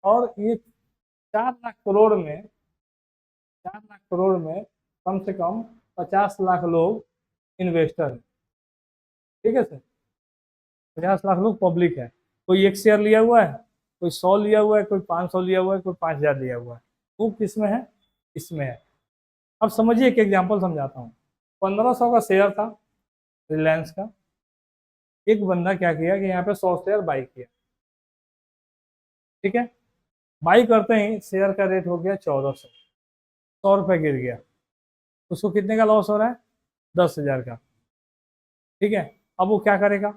S1: और ये 4 लाख करोड़ में, 4 लाख करोड़ में कम से कम 50 लाख लोग इन्वेस्टर हैं। ठीक है सर? 50 लाख लोग पब्लिक है। कोई 1 शेयर लिया हुआ है, कोई 100 लिया हुआ है, कोई 500 लिया हुआ है, कोई 5,000 लिया हुआ है। वो किस में है? इसमें है। अब समझिए, एक एग्जाम्पल समझाता हूँ। 1500 का शेयर था रिलायंस का। एक बंदा क्या किया कि यहाँ पे 100 शेयर बाई किया। ठीक है, बाई करते ही शेयर का रेट हो गया 1400, 100 रुपये गिर गया। उसको कितने का लॉस हो रहा है? 10,000 का। ठीक है, अब वो क्या करेगा?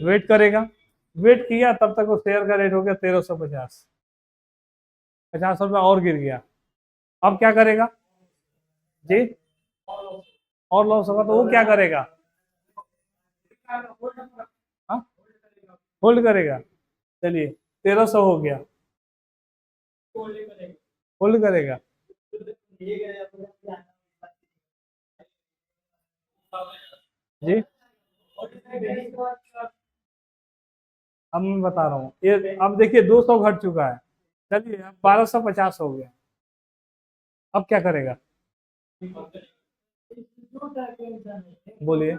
S1: वेट करेगा। वेट किया, तब तक वो शेयर का रेट हो गया 1350, 50 रुपया और गिर गया। अब क्या करेगा जी? और लॉस होगा तो वो क्या करेगा? हाँ, होल्ड करेगा। चलिए, 1300 हो गया, होल्ड करेगा। जी, अब मैं बता रहा हूँ ये। अब देखिए 200 घट चुका है। चलिए, अब 1250 हो गया। अब क्या करेगा? बोलिए।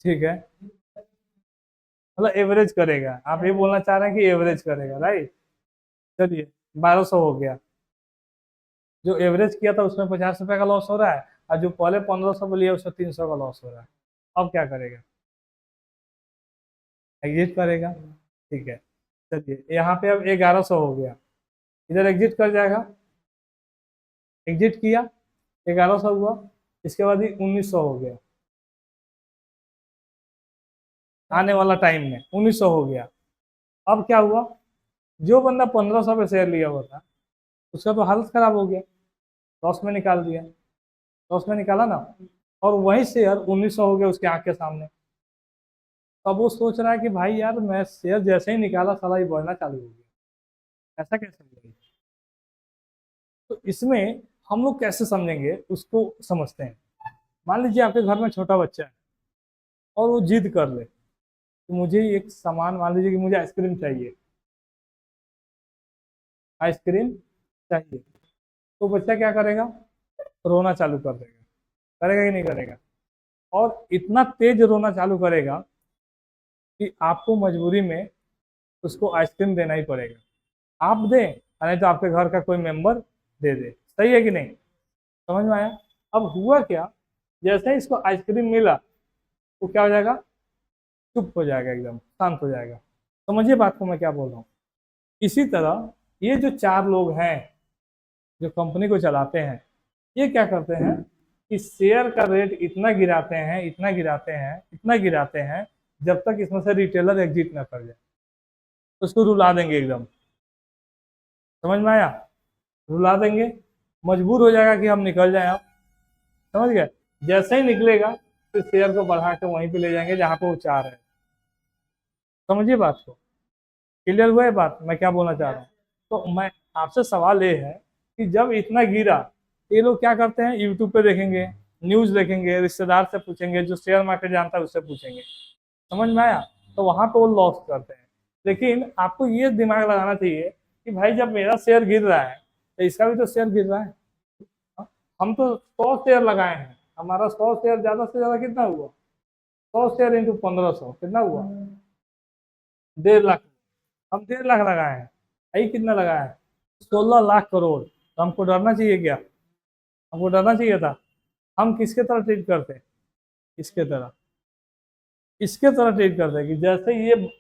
S1: ठीक है, मतलब एवरेज करेगा, आप ये बोलना चाह रहे हैं कि एवरेज करेगा, राइट। चलिए, 1200 हो गया। जो एवरेज किया था उसमें 50 रुपए का लॉस हो रहा है, और जो पहले 1500 में लिया उसमें 300 का लॉस हो रहा है। अब क्या करेगा? एग्जिट करेगा। ठीक है, चलिए यहाँ पे अब 1100 हो गया। इधर एग्जिट कर जाएगा। एग्जिट किया, 1100 हुआ। इसके बाद ही 1900 हो गया। आने वाला टाइम में 1900 हो गया। अब क्या हुआ? जो बंदा 1500 पे शेयर लिया हुआ था, उसका तो हालत खराब हो गया, लॉस में निकाल दिया। लॉस में निकाला ना, और वही शेयर 1900 हो गया उसके आंख के सामने। तब वो सोच रहा है कि भाई यार, मैं शेयर जैसे ही निकाला साला ये बढ़ना चालू हो गया, ऐसा कैसे हो गया? तो इसमें हम लोग कैसे समझेंगे उसको, समझते हैं। मान लीजिए आपके घर में छोटा बच्चा है और वो जिद कर ले कि मुझे एक सामान, मान लीजिए कि मुझे आइसक्रीम चाहिए, आइसक्रीम चाहिए। तो बच्चा क्या करेगा? रोना चालू कर देगा। करेगा कि नहीं करेगा? और इतना तेज रोना चालू करेगा कि आपको मजबूरी में उसको आइसक्रीम देना ही पड़ेगा। आप दें, या नहीं तो आपके घर का कोई मेंबर दे दे। सही है कि नहीं? समझ में आया? अब हुआ क्या, जैसे ही इसको आइसक्रीम मिला, वो क्या हो जाएगा? चुप हो जाएगा, एकदम शांत हो जाएगा। समझिए बात को मैं क्या बोल रहा हूँ। इसी तरह ये जो 4 लोग हैं जो कंपनी को चलाते हैं, ये क्या करते हैं कि शेयर का रेट इतना गिराते हैं, इतना गिराते हैं, इतना गिराते हैं, जब तक इसमें से रिटेलर एग्जिट ना कर जाए। तो उसको रुला देंगे एकदम। समझ में आया? रुला देंगे, मजबूर हो जाएगा कि हम निकल जाएं अब। समझ गए? जैसे ही निकलेगा, फिर शेयर को बढ़ा के वहीं पे ले जाएंगे जहां पे वो चाह रहे हैं। समझिए बात को। क्लियर हुआ है बात मैं क्या बोलना चाह रहा हूँ? तो मैं आपसे सवाल ये है कि जब इतना गिरा, ये लोग क्या करते हैं? यूट्यूब पे देखेंगे, न्यूज देखेंगे, रिश्तेदार से पूछेंगे, जो शेयर मार्केट जानता है उससे पूछेंगे। समझ में आया? तो वहां पे वो लॉस करते हैं। लेकिन आपको ये दिमाग लगाना चाहिए कि भाई, जब मेरा शेयर गिर रहा है तो इसका भी तो शेयर गिर रहा है। हम तो 100 शेयर लगाए हैं, हमारा 100 शेयर ज्यादा से ज्यादा कितना हुआ? 100 शेयर इंटू 1500 कितना हुआ? 1.5 लाख। हम 1.5 लाख लगाए हैं, यही कितना लगाया है? 16 लाख करोड़। तो हमको डरना चाहिए क्या? हमको डरना चाहिए था। हम किसके तरह ट्रीट करते हैं? इसके तरह, इसके तरह ट्रीट करते हैं कि जैसे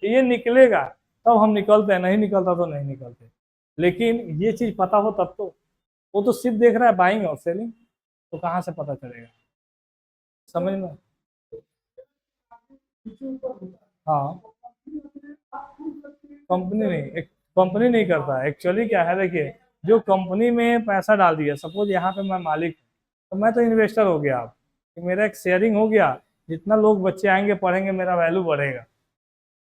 S1: ये निकलेगा तब हम निकलते हैं, नहीं निकलता तो नहीं निकलते। लेकिन ये चीज पता हो तब तो। वो तो सिर्फ देख रहा है बाइंग और सेलिंग, तो कहाँ से पता चलेगा? समझ में? हाँ, कंपनी नहीं, एक कंपनी नहीं करता। एक्चुअली क्या है, देखिए, जो कंपनी में पैसा डाल दिया, सपोज यहाँ पे मैं मालिक हूँ, तो मैं तो इन्वेस्टर हो गया। अब कि मेरा एक शेयरिंग हो गया, जितना लोग बच्चे आएंगे पढ़ेंगे मेरा वैल्यू बढ़ेगा।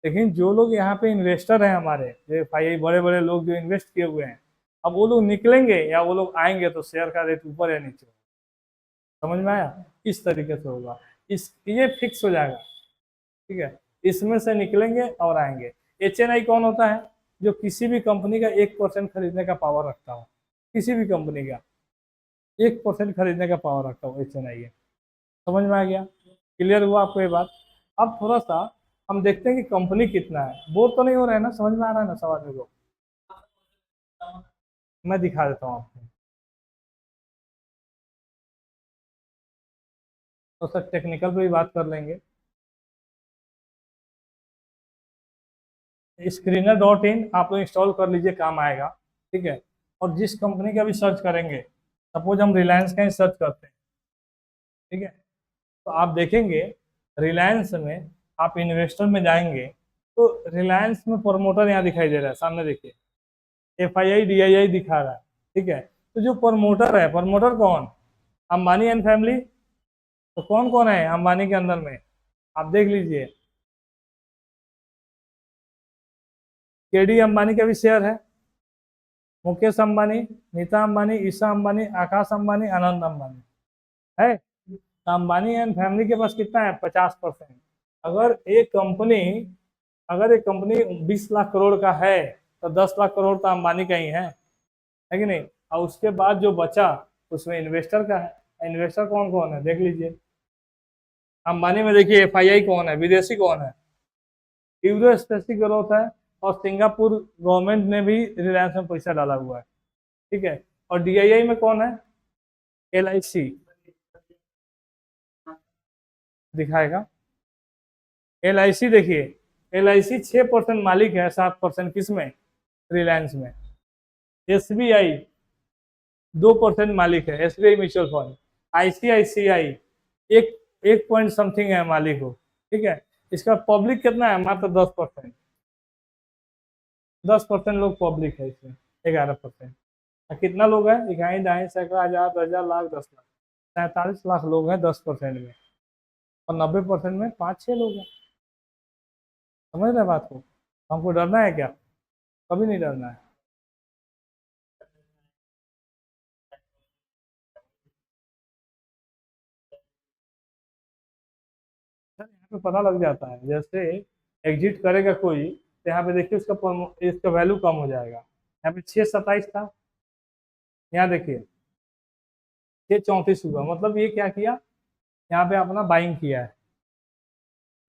S1: लेकिन जो लोग यहाँ पे इन्वेस्टर हैं हमारे, जो भाई बड़े बड़े लोग जो इन्वेस्ट किए हुए हैं, अब वो लोग निकलेंगे या वो लोग आएंगे तो शेयर का रेट ऊपर या नीचे होगा। समझ में आया? इस तरीके से होगा। इस ये फिक्स हो जाएगा। ठीक है, इसमें से निकलेंगे और आएंगे। HNI कौन होता है? जो किसी भी कंपनी का 1% खरीदने का पावर रखता हो। किसी भी कंपनी का 1% खरीदने का पावर रखता हूँ HNI है। समझ में आ गया? क्लियर हुआ आपको ये बात? अब थोड़ा सा हम देखते हैं कि कंपनी कितना है। बोर तो नहीं हो रहा है ना? समझ में आ रहा है ना सवाल मेरे को? मैं दिखा देता हूँ आपको। तो सर टेक्निकल पे भी बात कर लेंगे। screener.in आप लोग इंस्टॉल कर लीजिए, काम आएगा। ठीक है। और जिस कंपनी का भी सर्च करेंगे, सपोज हम रिलायंस का ही सर्च करते हैं, ठीक है, तो आप देखेंगे रिलायंस में, आप इन्वेस्टर में जाएंगे तो रिलायंस में प्रमोटर यहाँ दिखाई दे रहा है, सामने देखिए FII DII दिखा रहा है। ठीक है। तो जो प्रमोटर है, प्रमोटर कौन? Ambani and family. तो कौन कौन है अंबानी के अंदर में? आप देख लीजिए, KD अंबानी का भी शेयर है, मुकेश अंबानी, नीता अंबानी, ईशा अंबानी, आकाश अंबानी, आनंद अंबानी है। तो अंबानी एंड फैमिली के पास कितना है? 50%। अगर एक कंपनी अगर एक कंपनी 20 लाख करोड़ का है तो 10 लाख करोड़ तो अंबानी का ही है कि नहीं? और उसके बाद जो बचा उसमें इन्वेस्टर का है। इन्वेस्टर कौन कौन है देख लीजिए। अंबानी में देखिए FII कौन है, विदेशी कौन है? यूरो स्पेसिफिक ग्रोथ है। और सिंगापुर गवर्नमेंट ने भी रिलायंस में पैसा डाला हुआ है। ठीक है। और DII में कौन है? LIC दिखाएगा। LIC देखिए, LIC 6% मालिक है, 7% किसमें? रिलायंस में। SBI 2% मालिक है, SBI म्यूचुअल फंड। ICICI एक 1 पॉइंट समथिंग है मालिक हो। ठीक है। इसका पब्लिक कितना है? मात्र 10%। 10% लोग पब्लिक है इसमें, 11%। कितना लोग हैं? इकाई दहाई सैकड़ा हजार 10,000 लाख 10 लाख, 47 लाख लोग हैं 10% में। और 90% में 5-6 लोग हैं। समझ रहे बात को? हमको डरना है क्या? कभी नहीं डरना है। सर यहाँ पे पता लग जाता है, जैसे एग्जिट करेगा कोई तो यहाँ पे देखिए इसका वैल्यू कम हो जाएगा। यहाँ पे 6,27 था, यहाँ देखिए 6,34 हुआ। मतलब ये क्या किया? यहाँ पे अपना बाइंग किया है।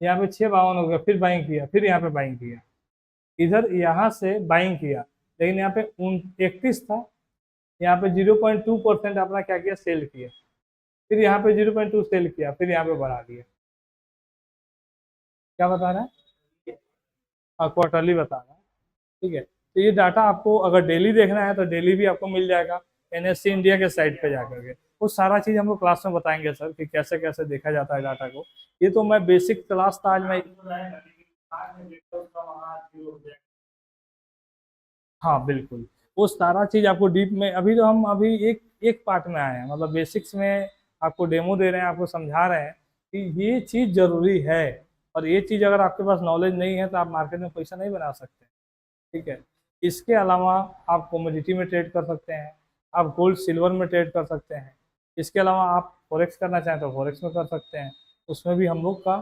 S1: यहाँ पे 6,52 हो गया, फिर बाइंग किया, फिर यहाँ पे बाइंग किया, इधर यहाँ से बाइंग किया। लेकिन यहाँ पे 31 था, यहाँ पे 0.2% अपना क्या किया? सेल किया। फिर यहाँ पे 0.2 सेल किया, फिर यहाँ पे बढ़ा दिया। क्या बता रहा है? हाँ, क्वार्टरली बता रहा है। ठीक है। तो ये डाटा आपको अगर डेली देखना है तो डेली भी आपको मिल जाएगा NSE इंडिया के साइट पे जाकर के। वो सारा चीज हम लोग क्लास में बताएंगे सर, कि कैसे कैसे देखा जाता है डाटा को। ये तो मैं बेसिक क्लास था आज मैं। हाँ बिल्कुल। वो सारा चीज आपको डीप में, अभी तो हम अभी एक एक पार्ट में आए हैं, मतलब बेसिक्स में आपको डेमो दे रहे हैं, आपको समझा रहे हैं कि ये चीज जरूरी है। और ये चीज अगर आपके पास नॉलेज नहीं है तो आप मार्केट में पैसा नहीं बना सकते। ठीक है। इसके अलावा आप कमोडिटी में ट्रेड कर सकते हैं, आप गोल्ड सिल्वर में ट्रेड कर सकते हैं। इसके अलावा आप फॉरेक्स करना चाहें तो फॉरेक्स में कर सकते हैं। उसमें भी हम लोग का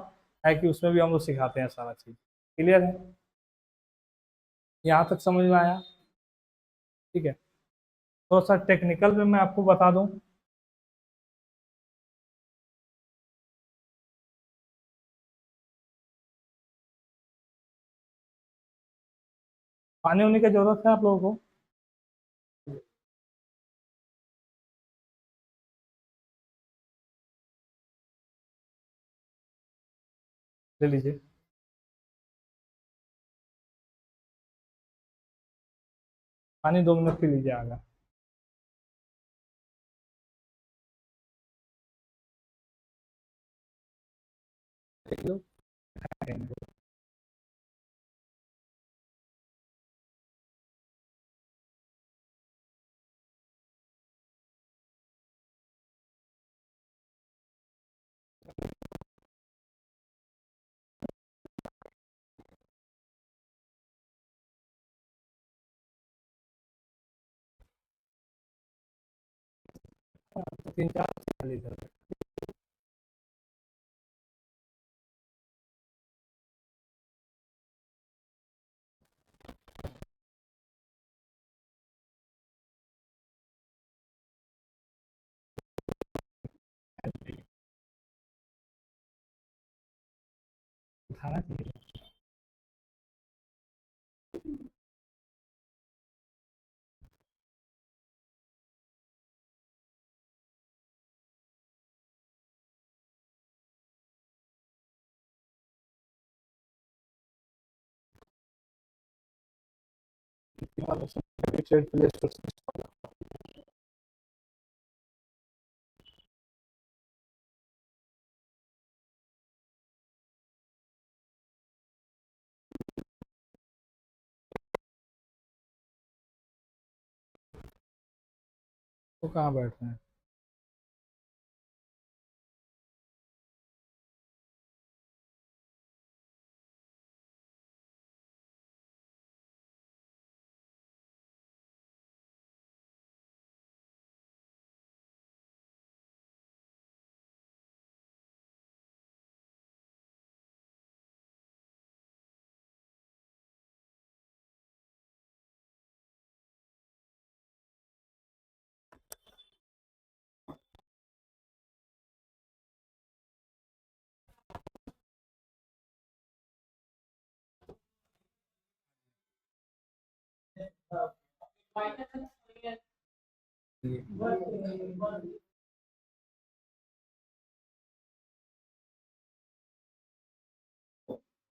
S1: है कि उसमें भी हम लोग सिखाते हैं सारा चीज़। क्लियर है? यहाँ तक समझ में आया? ठीक है। तो सर टेक्निकल में मैं आपको बता दूं। पानी होने की जरूरत है आप लोगों को? ले लीजिए। पानी 2 मिनट पी लीजिए, आगा। देख लो। तो 3-4 उठाना चाहिए। प्ले स्टोर से तो कहाँ बैठ रहे हैं?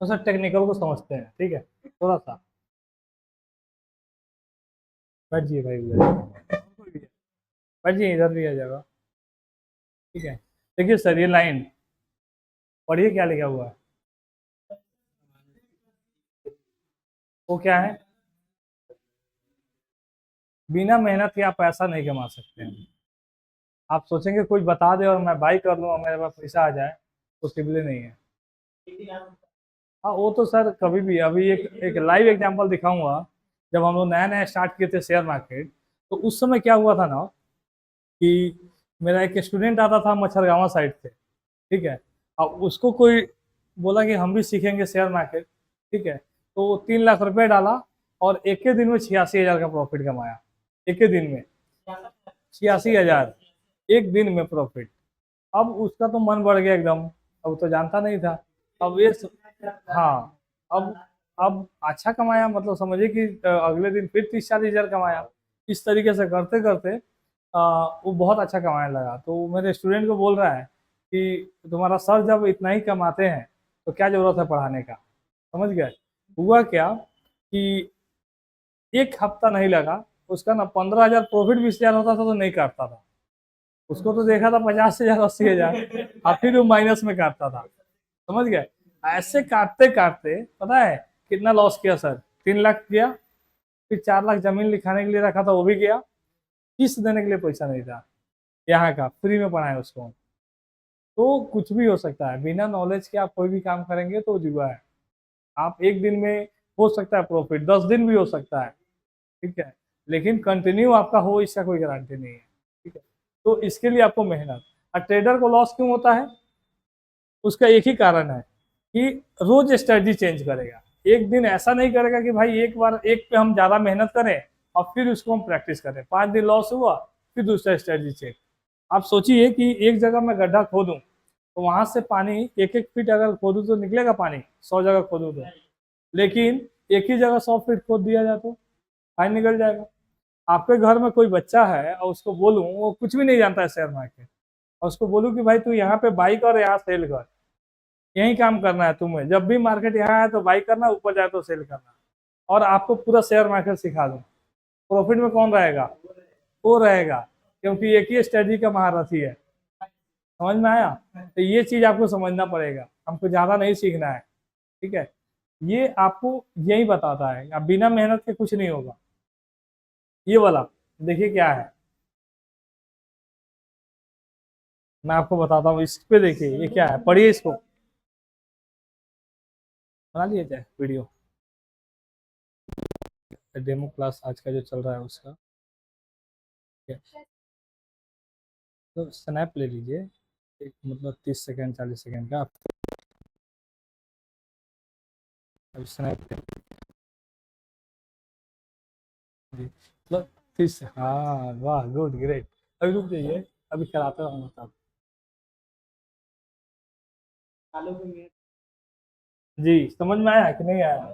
S1: तो सर टेक्निकल को समझते हैं, ठीक है, थोड़ा सा बैठ जाइए भाई उधर, बैठ जाइए, इधर भी आ जाएगा। ठीक है, देखिए सर, ये लाइन पढ़िए क्या लिखा हुआ है। वो क्या है? बिना मेहनत के आप पैसा नहीं कमा सकते हैं। आप सोचेंगे कोई बता दे और मैं बाई कर लूँ और मेरे पास पैसा आ जाए, तो सिबले नहीं है। हाँ, वो तो सर कभी भी, अभी एक एक लाइव एग्जांपल दिखाऊंगा। जब हम लोग नया नया स्टार्ट किए थे शेयर मार्केट, तो उस समय क्या हुआ था ना, कि मेरा एक स्टूडेंट आता था मच्छरगांवा साइड से, ठीक है। अब उसको कोई बोला कि हम भी सीखेंगे शेयर मार्केट, ठीक है। तो वो 3 लाख रुपए डाला और एक ही दिन में 86 हजार का प्रॉफिट कमाया। एक ही दिन में 86 हजार, एक दिन में प्रॉफिट। अब उसका तो मन बढ़ गया एकदम। अब तो जानता नहीं था। अब हाँ, अब अब अच्छा कमाया, मतलब समझिए कि अगले दिन फिर 30-40 हजार कमाया। इस तरीके से करते करते वो बहुत अच्छा कमाने लगा। तो मेरे स्टूडेंट को बोल रहा है कि तुम्हारा सर जब इतना ही कमाते हैं तो क्या जरूरत है पढ़ाने का। समझ गए? हुआ क्या कि एक हफ्ता नहीं लगा, उसका ना 15 हजार प्रॉफिट 20 हजार होता था तो नहीं काटता था। उसको तो देखा था 50 हजार 80 हजार, और फिर वो माइनस में काटता था। समझ गए? ऐसे काटते काटते पता है कितना लॉस किया सर? 3 लाख गया, फिर 4 लाख जमीन लिखाने के लिए रखा था, वो भी गया। किस्त देने के लिए पैसा नहीं था। यहाँ का फ्री में पढ़ाए उसको। तो कुछ भी हो सकता है, बिना नॉलेज के आप कोई भी काम करेंगे तो जुआ है। आप एक दिन में हो सकता है प्रॉफिट, 10 दिन भी हो सकता है, ठीक है, लेकिन कंटिन्यू आपका हो इसका कोई गारंटी नहीं है। ठीक है, तो इसके लिए आपको मेहनत। और ट्रेडर को लॉस क्यों होता है? उसका एक ही कारण है कि रोज स्ट्रेटजी चेंज करेगा। एक दिन ऐसा नहीं करेगा कि भाई एक बार एक पे हम ज्यादा मेहनत करें और फिर उसको हम प्रैक्टिस करें, 5 दिन लॉस हुआ, फिर दूसरा स्ट्रेटजी चेंज। आप सोचिए कि एक जगह मैं गड्ढा खोदूं तो वहां से पानी 1-1 फीट अगर खोदूं तो निकलेगा पानी, 100 जगह खोदूं तो। लेकिन एक ही जगह 100 फीट खोद दिया जाए तो पानी निकल जाएगा। आपके घर में कोई बच्चा है और उसको बोलूं, वो कुछ भी नहीं जानता है शेयर मार्केट, और उसको बोलूं कि भाई तू यहाँ पे बाई कर, यहाँ सेल कर, यही काम करना है तुम्हें, जब भी मार्केट यहाँ है तो बाई करना, ऊपर जाए तो सेल करना, और आपको पूरा शेयर मार्केट सिखा दूं, प्रॉफिट में कौन रहेगा? वो रहेगा, क्योंकि एक ही स्ट्रेटजी का महारथी है। समझ में आया? तो ये चीज आपको समझना पड़ेगा, हमको ज्यादा नहीं सीखना है। ठीक है, ये आपको यही बताता है, अब बिना मेहनत के कुछ नहीं होगा। ये वाला देखिए क्या है, मैं आपको बताता हूँ। इस पे देखिए ये क्या है, पढ़िए इसको। बना लिए क्या वीडियो? डेमो क्लास आज का जो चल रहा है उसका। ठीक है, तो स्नैप ले लीजिए, एक मतलब 30 सेकेंड 40 सेकेंड का। अभी स्नैप मतलब 30, हाँ वाह, गुड ग्रेट। अभी रुक जाइए, अभी कराता हूँ साहब। जी समझ में आया कि नहीं आया?